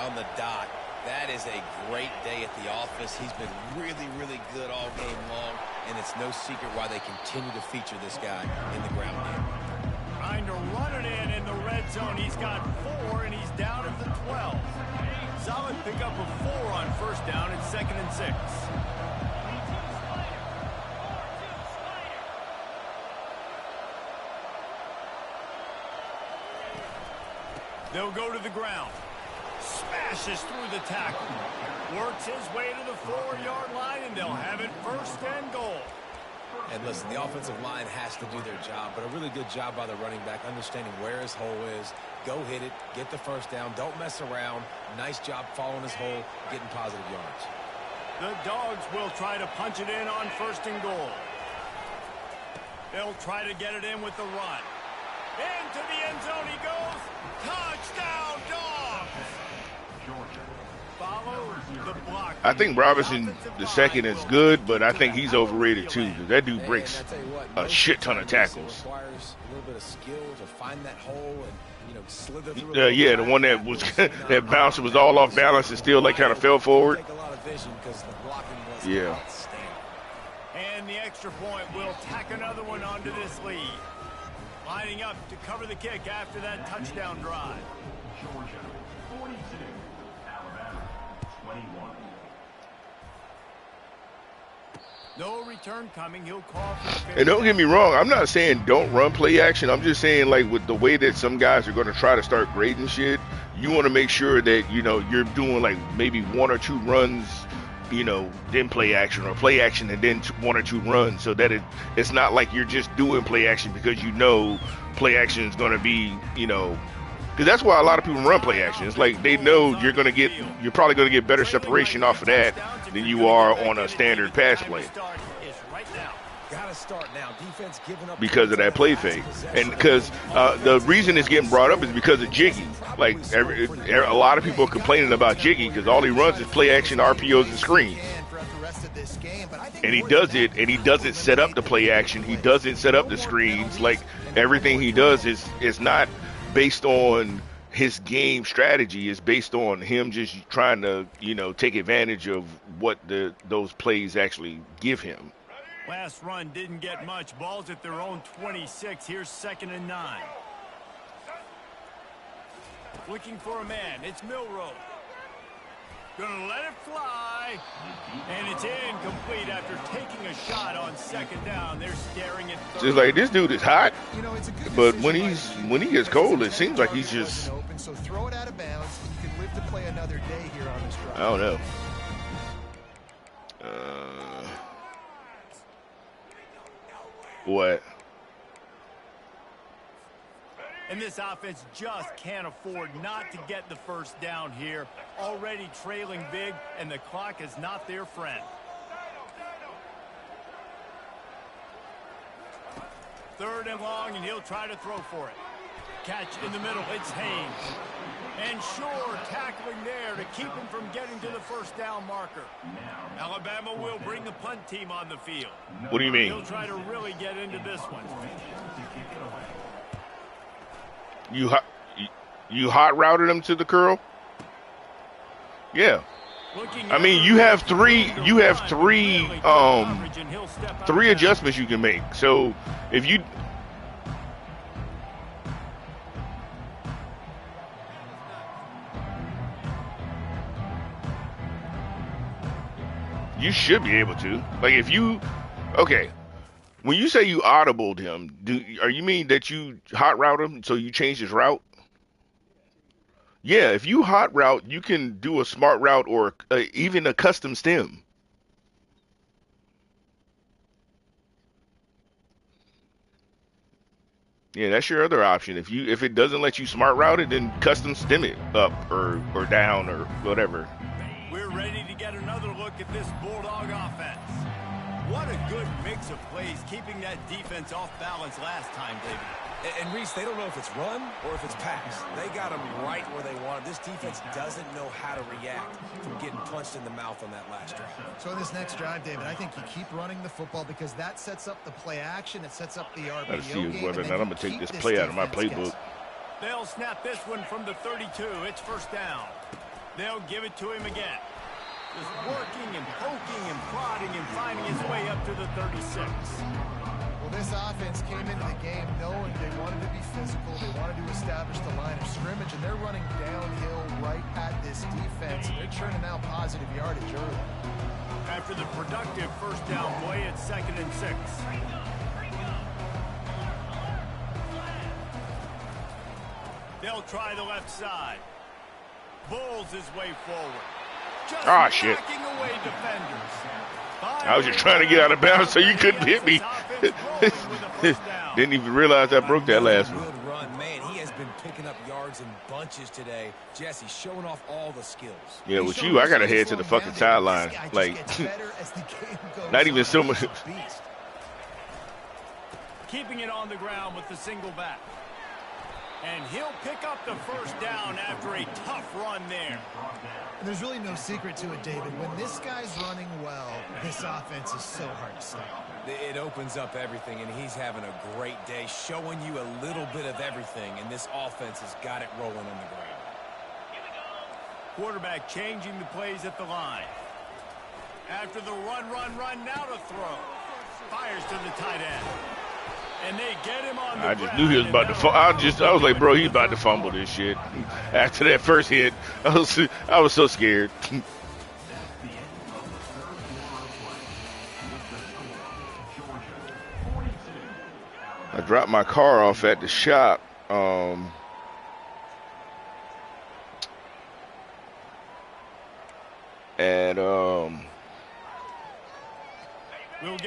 on the dot. That is a great day at the office. He's been really, really good all game long, and it's no secret why they continue to feature this guy in the ground game. Trying to run it in the red zone. He's got 4, and he's down at the 12. Solid pickup of 4 on first down. It's 2nd and 6. They'll go to the ground. Smashes through the tackle. Works his way to the 4-yard line, and they'll have it 1st and goal. And listen, the offensive line has to do their job, but a really good job by the running back, understanding where his hole is. Go hit it, get the first down, don't mess around. Nice job following his hole, getting positive yards. The Dogs will try to punch it in on 1st and goal. They'll try to get it in with the run. Into the end zone he goes. Touchdown, Dogs! Follow the block. I think Robinson II is good, but I think he's overrated too. Because that dude breaks a shit ton of tackles. Requires a little bit of skill to find that hole and, you know, slither through. Yeah, the one that was that bounced was all off balance and still like kind of fell forward. Take a lot of vision because the blocking was Yeah. outstanding. And the extra point will tack another one onto this lead. Lining up to cover the kick after that touchdown drive. Georgia 42, Alabama 21. No return coming. He'll call for the And don't get me wrong, I'm not saying don't run play action. I'm just saying, like, with the way that some guys are going to try to start grading shit, you want to make sure that, you know, you're doing like maybe 1 or 2 runs, you know, then play action, or play action and then 1 or 2 runs, so that it's not like you're just doing play action because you know play action is going to be, you know, because that's why a lot of people run play action. It's like they know you're probably going to get better separation off of that than you are on a standard pass play. Gotta start now. Defense giving up Because of that play fake, and because the reason it's getting brought up is because of Jiggy. Like a lot of people are complaining about Jiggy because all he runs is play action, RPOs, and screens. And he does it, and he doesn't set up the play action. He doesn't set up the screens. Like everything he does is not based on his game strategy. It's based on him just trying to, you know, take advantage of what those plays actually give him. Last run didn't get much. Ball's at their own 26. Here's 2nd and 9. Looking for a man. It's Milroe. Gonna let it fly. And it's incomplete after taking a shot on 2nd down. They're staring at third. Just like this dude is hot, You know, it's a good but decision when he gets cold, it seems like he's just, open, so throw it out of bounds. You can live to play another day here on this drive. I don't know. What? And this offense just can't afford not to get the first down here. Already trailing big, and the clock is not their friend. 3rd and long, and he'll try to throw for it. Catch in the middle. It's Haynes. And Shore tackling there to keep him from getting to the first down marker. Alabama will bring the punt team on the field. What do you mean? He'll try to really get into this one. You hot routed him to the curl? Yeah. I mean, you have three adjustments you can make. So if you should be able to. Like if you, okay, when you say you audibled him, are you mean that you hot route him so you change his route? Yeah, if you hot route, you can do a smart route or even a custom stem. Yeah, that's your other option. If it doesn't let you smart route it, then custom stem it up or down or whatever. We're ready to get another look at this Bulldog offense. What a good mix of plays, keeping that defense off balance last time, David. And Reese, they don't know if it's run or if it's pass. They got them right where they want them. This defense doesn't know how to react from getting punched in the mouth on that last drive. So in this next drive, David, I think you keep running the football because that sets up the play action. It sets up the RPO Let's see game, whether or and not then I'm going to take keep this this play out of my defense playbook. guessing. They'll snap this one from the 32. It's 1st down. They'll give it to him again. Just working and poking and prodding and finding his way up to the 36. Well, this offense came into the game knowing they wanted to be physical. They wanted to establish the line of scrimmage, and they're running downhill right at this defense. And they're churning out positive yardage early. After the productive 1st down play, it's 2nd and 6. They'll try the left side. Bulls his way forward. Just shit. knocking away defenders. I was just trying to get out of bounds so you couldn't hit me. Didn't even realize I broke that last one. Good run, man. He has been picking up yards in bunches today. Jesse showing off all the skills. Yeah, with you, I got to head to the fucking sideline. Like, not even so much. keeping it on the ground with the single back. And he'll pick up the first down after a tough run there. And there's really no secret to it, David. When this guy's running well, this offense is so hard to stop. It opens up everything, and he's having a great day, showing you a little bit of everything, and this offense has got it rolling on the ground. Quarterback changing the plays at the line. After the run, now to throw. Fires to the tight end. And they get him on the I just knew he was about to fumble. I was like, bro, he's about to fumble this shit. After that first hit, I was so scared. I dropped my car off at the shop.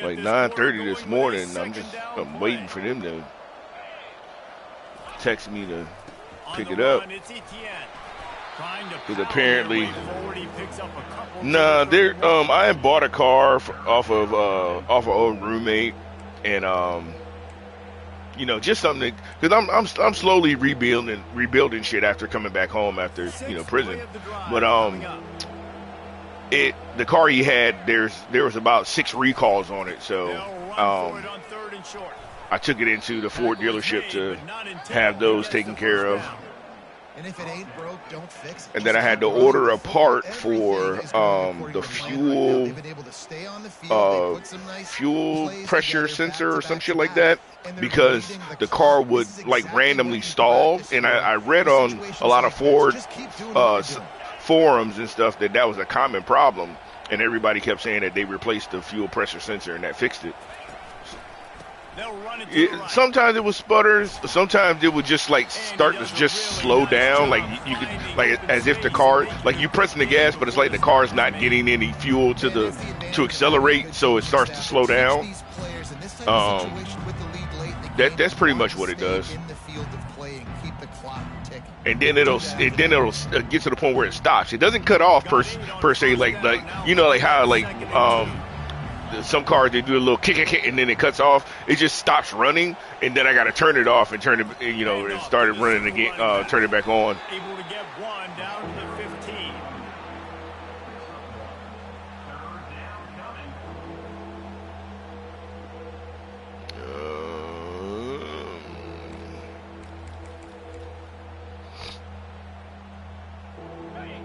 Like 9:30 this morning. I'm waiting for them to text me to pick it up. Because apparently, I had bought a car off of a roommate, and you know, just something because I'm slowly rebuilding shit after coming back home after prison, but the car he had, there was about 6 recalls on it, so I took it into the Ford dealership to have those taken care of. And if it ain't broke, don't fix it. And then I had to order a part for the fuel pressure sensor or some shit like that, because the car would like randomly stall. And I read on a lot of Ford forums and stuff that was a common problem, and everybody kept saying that they replaced the fuel pressure sensor and that fixed it. Sometimes it was sputters, sometimes it would just like start to just slow down, like you could, like as if the car, like you pressing the gas, but it's like the car's not getting any fuel to accelerate, so it starts to slow down. That's pretty much what it does. And then it'll get to the point where it stops. It doesn't cut off per se, like how some cars, they do a little kick and then it cuts off. It just stops running, and then I got to turn it off and turn it, and start it running again, turn it back on. Able to get one down to the 15.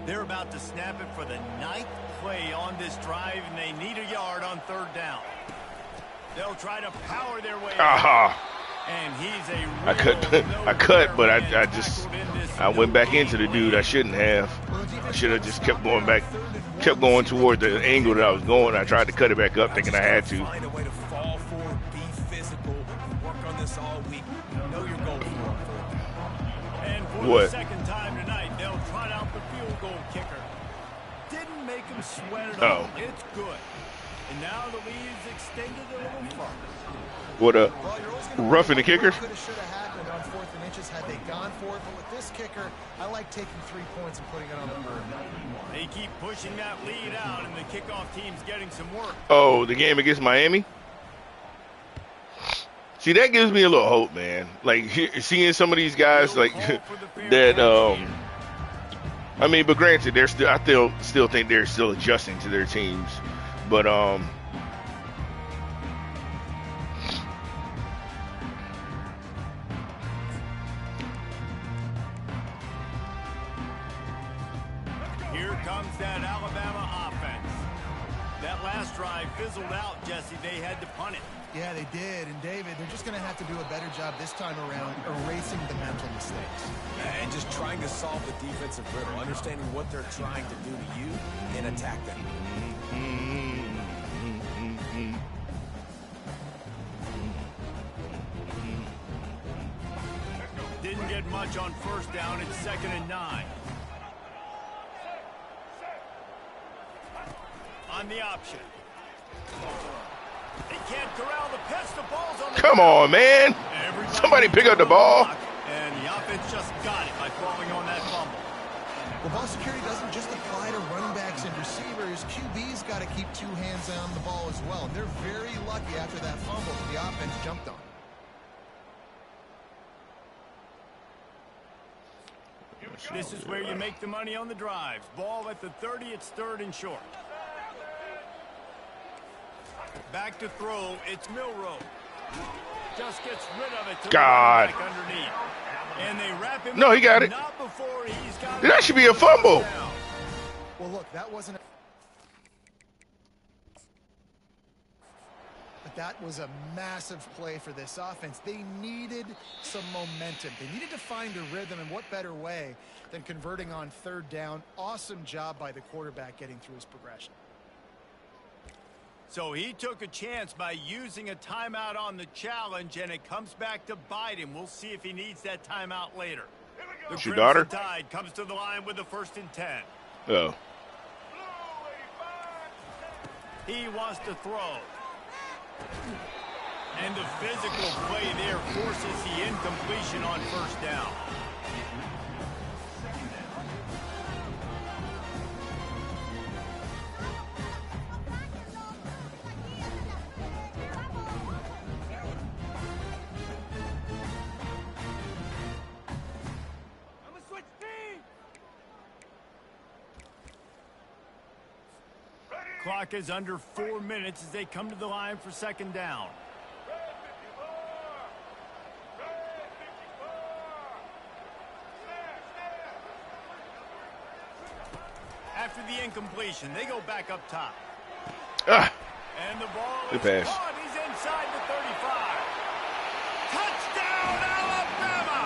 They're about to snap it for the 9th play on this drive, and they need a yard on 3rd down. They'll try to power their way. And he's I cut, but I went back into the dude. I shouldn't have. I should have just kept going toward the angle that I was going. I tried to cut it back up, thinking I had to. Find a way to fall forward, be physical, work on this all week. Know your goal for it. And for the second time tonight, they'll trot out the field goal kicker. Didn't make him sweat at all. It's good. And now the lead's extended a little further. What roughing the kicker? Could have, should have happened on 4th and inches had they gone for it, but with this kicker, I like taking 3 points and putting it on the board. They keep pushing that lead out, and the kickoff team's getting some work. Oh, the game against Miami? See, that gives me a little hope, man. Like, seeing some of these guys, like, that, I mean, but granted, I still think they're still adjusting to their teams. But, here comes that Alabama offense. That last drive fizzled out, Jesse. They had to punt it. Yeah, they did. And, David, they're just going to have to do a better job this time around erasing the mental mistakes. And just trying to solve the defensive riddle, understanding what they're trying to do to you and attack them. Didn't get much on 1st down. It's 2nd and 9. On the option. They can't corral the pitch. The ball's on the come on, man. Somebody pick up the ball. And the offense just got it by falling on that fumble. Well, ball security doesn't just apply to running backs and receivers. QB's got to keep 2 hands on the ball as well. And they're very lucky after that fumble that the offense jumped on. This is where you make the money on the drives. Ball at the 30, it's 3rd and short. Back to throw, it's Milrow. Just gets rid of it to God. the running back underneath. And they wrap him No, up, he got it. Not before he's got That should be a fumble. Well, look, that wasn't. But that was a massive play for this offense. They needed some momentum. They needed to find a rhythm, and what better way than converting on 3rd down. Awesome job by the quarterback getting through his progression. So he took a chance by using a timeout on the challenge, and it comes back to bite him. We'll see if he needs that timeout later. The Your daughter? Crimson Tide comes to the line with the 1st and 10. Oh. He wants to throw. And the physical play there forces the incompletion on 1st down. Clock is under 4 minutes as they come to the line for 2nd down. After the incompletion, they go back up top. And the ball is caught. He's inside the 35. Touchdown, Alabama!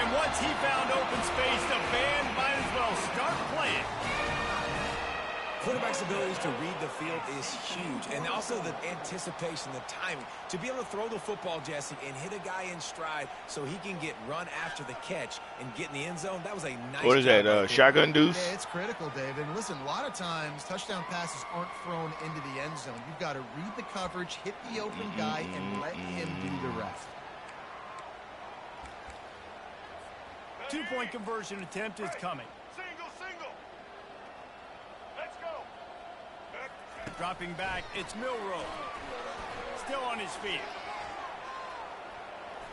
And once he found open space, the band might as well start playing. Quarterback's abilities to read the field is huge, and also the anticipation, the timing. To be able to throw the football, Jesse, and hit a guy in stride so he can get run after the catch and get in the end zone, that was a nice What is that, shotgun deuce? Yeah, it's critical, David. And listen, a lot of times touchdown passes aren't thrown into the end zone. You've got to read the coverage, hit the open guy, and let him do the rest. 2-point conversion attempt is coming. Dropping back, it's Milrow. Still on his feet.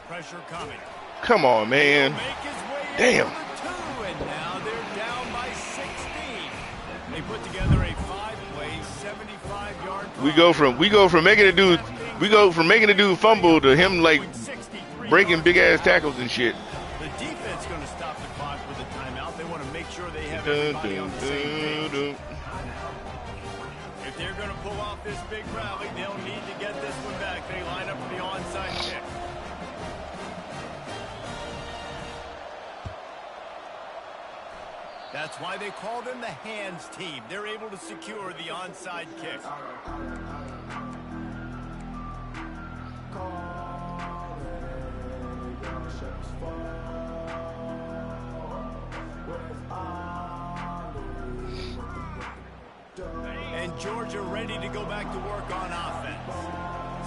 Pressure coming. Come on, man. Make his way Damn. into the 2, and now they're down by 16. They put together a 5-play, 75-yard drive. We go from making a dude fumble to him like breaking big ass tackles and shit. The defense going to stop the clock with a timeout. They want to make sure they have everybody on the same page. If they're going to pull off this big rally, they'll need to get this one back. They line up for the onside kick. That's why they call them the hands team. They're able to secure the onside kick. And Georgia ready to go back to work on offense.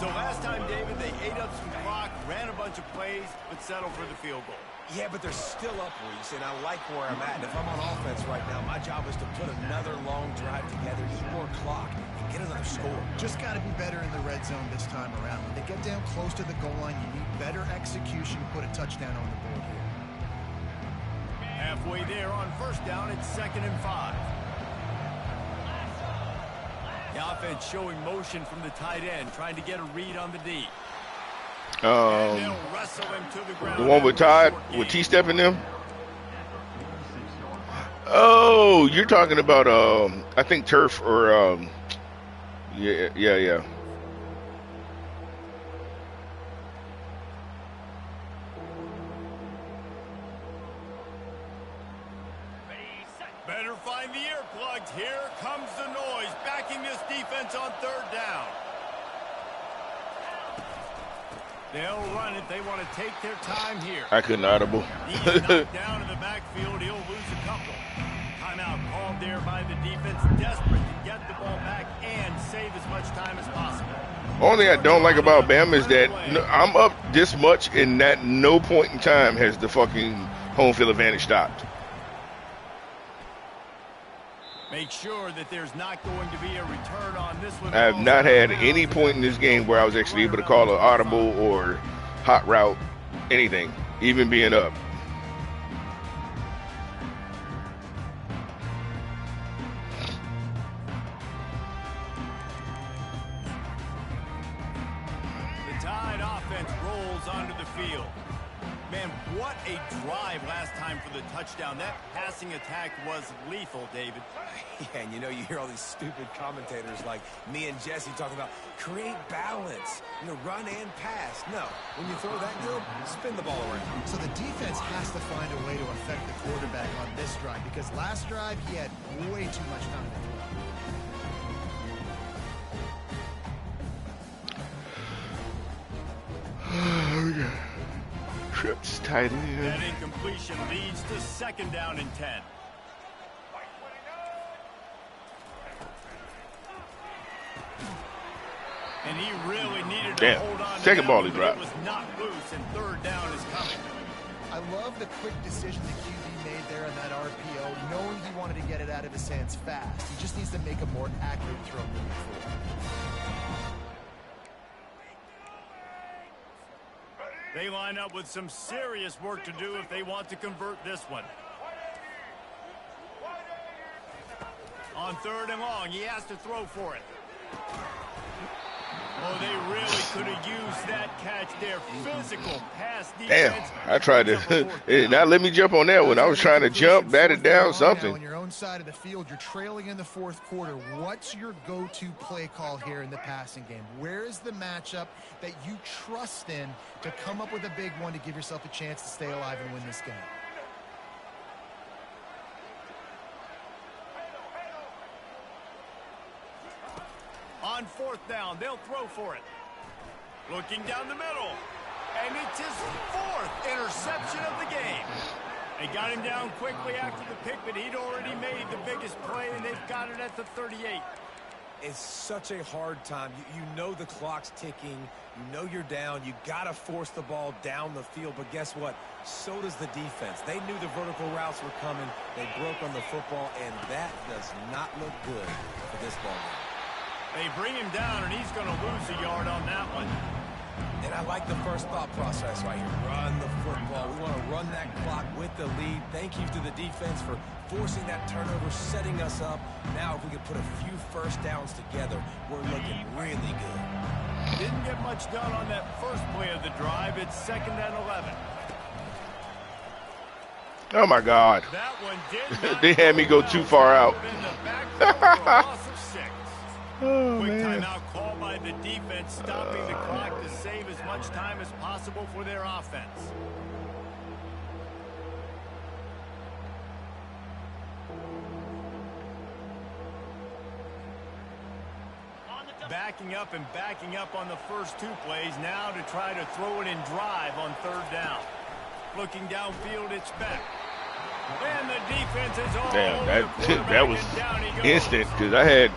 So last time, David, they ate up some clock, ran a bunch of plays, but settled for the field goal. Yeah, but they're still up, Reese, and I like where I'm at. And if I'm on offense right now, my job is to put another long drive together, eat more clock, and get another score. Just got to be better in the red zone this time around. When they get down close to the goal line, you need better execution to put a touchdown on the board here. Halfway there on 1st down, it's 2nd and 5. The offense showing motion from the tight end, trying to get a read on the D. And they'll wrestle him to the ground. The one with Todd, with T-Step in them? Oh, you're talking about, I think Turf or, yeah. Better find the earplugs. Here comes the noise, backing this defense on 3rd down. They'll run it. They want to take their time here. I couldn't audible. He's knocked down in the backfield. He'll lose a couple. Timeout called there by the defense, desperate to get the ball back and save as much time as possible. Only thing I don't like about Bama is that I'm up this much and at no point in time has the fucking home field advantage stopped. Make sure that there's not going to be a return on this one. I have not had any point in this game where I was actually able to call an audible or hot route, anything, even being up. defense rolls onto the field. Man, what a drive last time for the touchdown. That passing attack was lethal, David. Yeah, and you know, you hear all these stupid commentators like me and Jesse talking about create balance, run and pass. No, when you throw that good, spin the ball around. So the defense has to find a way to affect the quarterback on this drive, because last drive he had way too much time to throw. Trips tight end. That incompletion leads to 2nd down and 10. And he really needed to hold on to second that ball one, he but dropped. It was not loose, and 3rd down is coming. I love the quick decision the QB made there on that RPO, knowing he wanted to get it out of his hands fast. He just needs to make a more accurate throw moving forward. They line up with some serious work to do if they want to convert this one. On 3rd and long, he has to throw for it. Oh, they really could have used that catch there. Physical pass defense. Damn, I tried to not let me jump on that one. I was trying to jump, bat it down, something. On your own side of the field, you're trailing in the 4th quarter. What's your go-to play call here in the passing game? Where is the matchup that you trust in to come up with a big one to give yourself a chance to stay alive and win this game? On 4th down, they'll throw for it. Looking down the middle. And it's his 4th interception of the game. They got him down quickly after the pick, but he'd already made the biggest play, and they've got it at the 38. It's such a hard time. You know the clock's ticking. You know you're down. You got to force the ball down the field. But guess what? So does the defense. They knew the vertical routes were coming. They broke on the football, and that does not look good for this ball game. They bring him down, and he's going to lose a yard on that one. And I like the first thought process right here. Run the football. We want to run that clock with the lead. Thank you to the defense for forcing that turnover, setting us up. Now if we could put a few 1st downs together, we're looking really good. Didn't get much done on that first play of the drive. It's 2nd and 11. Oh my God. That one did They had me go too far out. Oh, quick timeout call by the defense, stopping the clock to save as much time as possible for their offense. Backing up on the first 2 plays now to try to throw it in drive on 3rd down. Looking downfield, it's back. And the defense is all Damn, that was instant, because I had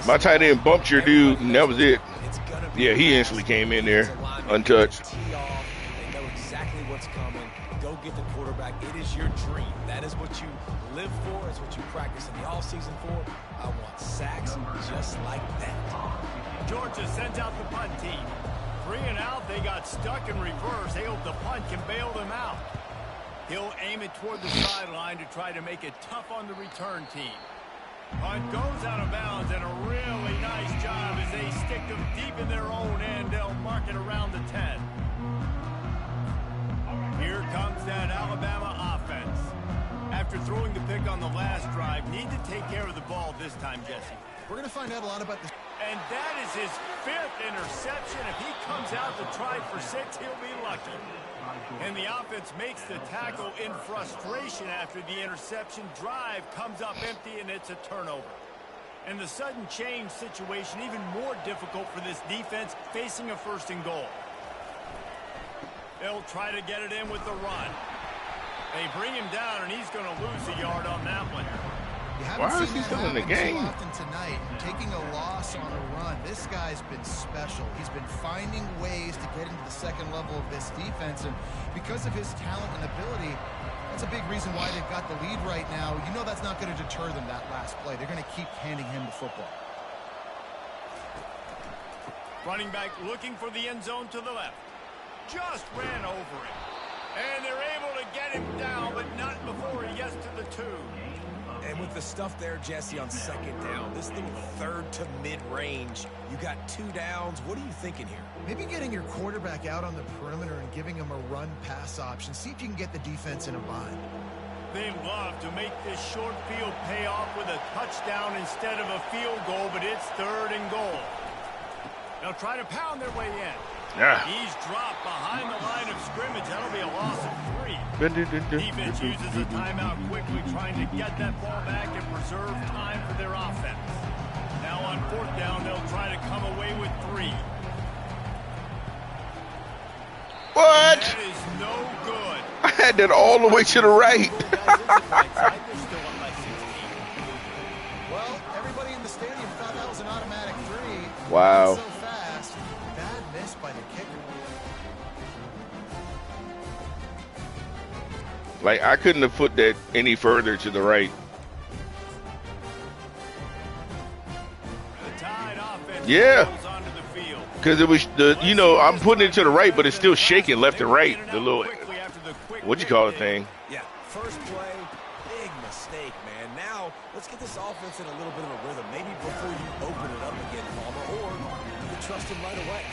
my tight end bumped your dude, and that was it. Yeah, he instantly came in there, untouched. They know exactly what's coming. Go get the quarterback. It is your dream. That is what you live for. It's what you practice in the offseason for. I want sacks just like that. Georgia sends out the punt team. 3 and out. They got stuck in reverse. They hope the punt can bail them out. He'll aim it toward the sideline to try to make it tough on the return team. Punt goes out of bounds, and a really nice job as they stick them deep in their own end. They'll mark it around the 10. Here comes that Alabama offense. After throwing the pick on the last drive, need to take care of the ball this time, Jesse. We're going to find out a lot about this. And that is his 5th interception. If he comes out to try for 6, he'll be lucky. And the offense makes the tackle in frustration after the interception. Drive comes up empty, and it's a turnover. And the sudden change situation even more difficult for this defense facing a 1st and goal. They'll try to get it in with the run. They bring him down, and he's going to lose a yard on that one. Why is he still in the game? Often tonight, taking a loss on a run. This guy's been special. He's been finding ways to get into the 2nd level of this defense, and because of his talent and ability, that's a big reason why they've got the lead right now. You know that's not going to deter them, that last play. They're going to keep handing him the football. Running back looking for the end zone to the left. Just ran over him. And they're able to get him down, but not before he gets to the 2. And with the stuff there, Jesse, on second down, this little third to mid-range, you got 2 downs. What are you thinking here? Maybe getting your quarterback out on the perimeter and giving him a run-pass option. See if you can get the defense in a bind. They love to make this short field pay off with a touchdown instead of a field goal, but it's 3rd and goal. They'll try to pound their way in. Yeah. He's dropped behind the line of scrimmage. That'll be a loss of 3. Defense uses a timeout quickly, trying to get that ball back and preserve time for their offense. Now on 4th down, they'll try to come away with 3. What? That is no good. I had that all the way to the right. Well, everybody in the stadium thought that was an automatic 3. Wow. So fast. Bad miss by the kicker. Like, I couldn't have put that any further to the right. The Tide offense Yeah. goes onto the field. Because it was I'm putting it to the right, but it's still shaking left and right. The little, what you call it thing. Yeah, first play, big mistake, man. Now, let's get this offense in a little bit of a rhythm. Maybe before you open it up again, Palmer, or you can trust him right away.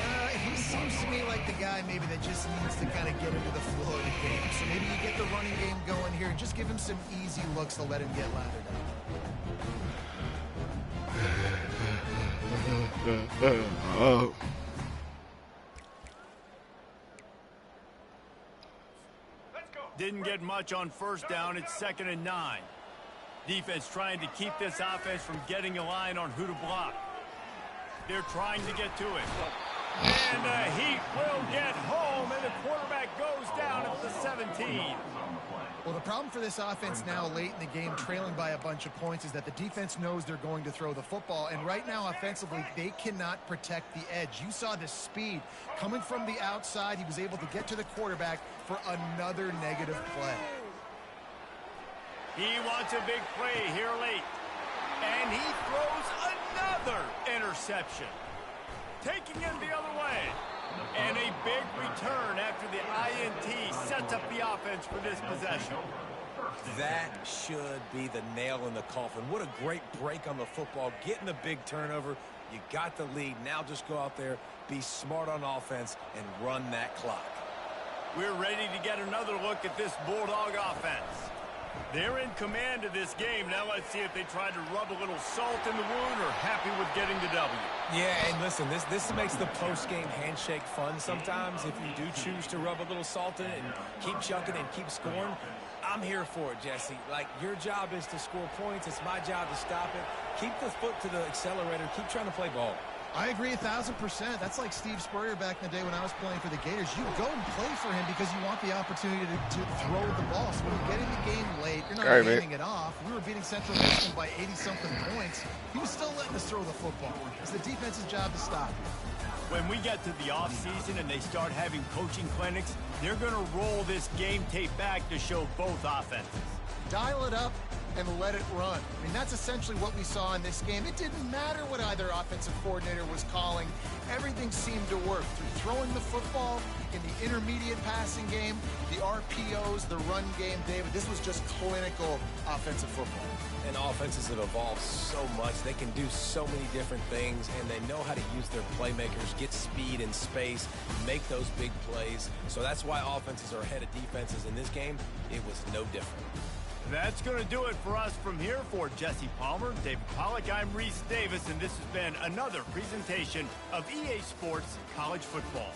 He seems to me like the guy maybe that just needs to kind of get into the flow of the game. So maybe you get the running game going here and just give him some easy looks to let him get lathered up. Didn't get much on 1st down. It's 2nd and 9. Defense trying to keep this offense from getting a line on who to block. They're trying to get to it. And the Heat will get home, and the quarterback goes down at the 17. Well, the problem for this offense now late in the game, trailing by a bunch of points, is that the defense knows they're going to throw the football. And right now, offensively, they cannot protect the edge. You saw the speed coming from the outside. He was able to get to the quarterback for another negative play. He wants a big play here late. And he throws another interception. Taking him the other way. And a big return after the INT sets up the offense for this possession. That should be the nail in the coffin. What a great break on the football. Getting the big turnover. You got the lead. Now just go out there, be smart on offense, and run that clock. We're ready to get another look at this Bulldog offense. They're in command of this game. Now let's see if they try to rub a little salt in the wound or happy with getting the W. Yeah, and listen, this makes the post-game handshake fun sometimes. If you do choose to rub a little salt in it and keep chucking and keep scoring, I'm here for it, Jesse. Like, your job is to score points. It's my job to stop it. Keep the foot to the accelerator. Keep trying to play ball. I agree 1,000%. That's like Steve Spurrier back in the day when I was playing for the Gators. You go and play for him because you want the opportunity to throw the ball. So when you get in the game late, you're not handing it off. We were beating Central Michigan by 80-something points. He was still letting us throw the football. It's the defense's job to stop it. When we get to the offseason and they start having coaching clinics, they're going to roll this game tape back to show both offenses. Dial it up and let it run. I mean, that's essentially what we saw in this game. It didn't matter what either offensive coordinator was calling. Everything seemed to work through throwing the football in the intermediate passing game, the RPOs, the run game. David, this was just clinical offensive football. And offenses have evolved so much. They can do so many different things, and they know how to use their playmakers, get speed and space, make those big plays. So that's why offenses are ahead of defenses. In this game, it was no different. That's going to do it for us from here. For Jesse Palmer, David Pollack, I'm Reese Davis, and this has been another presentation of EA Sports College Football.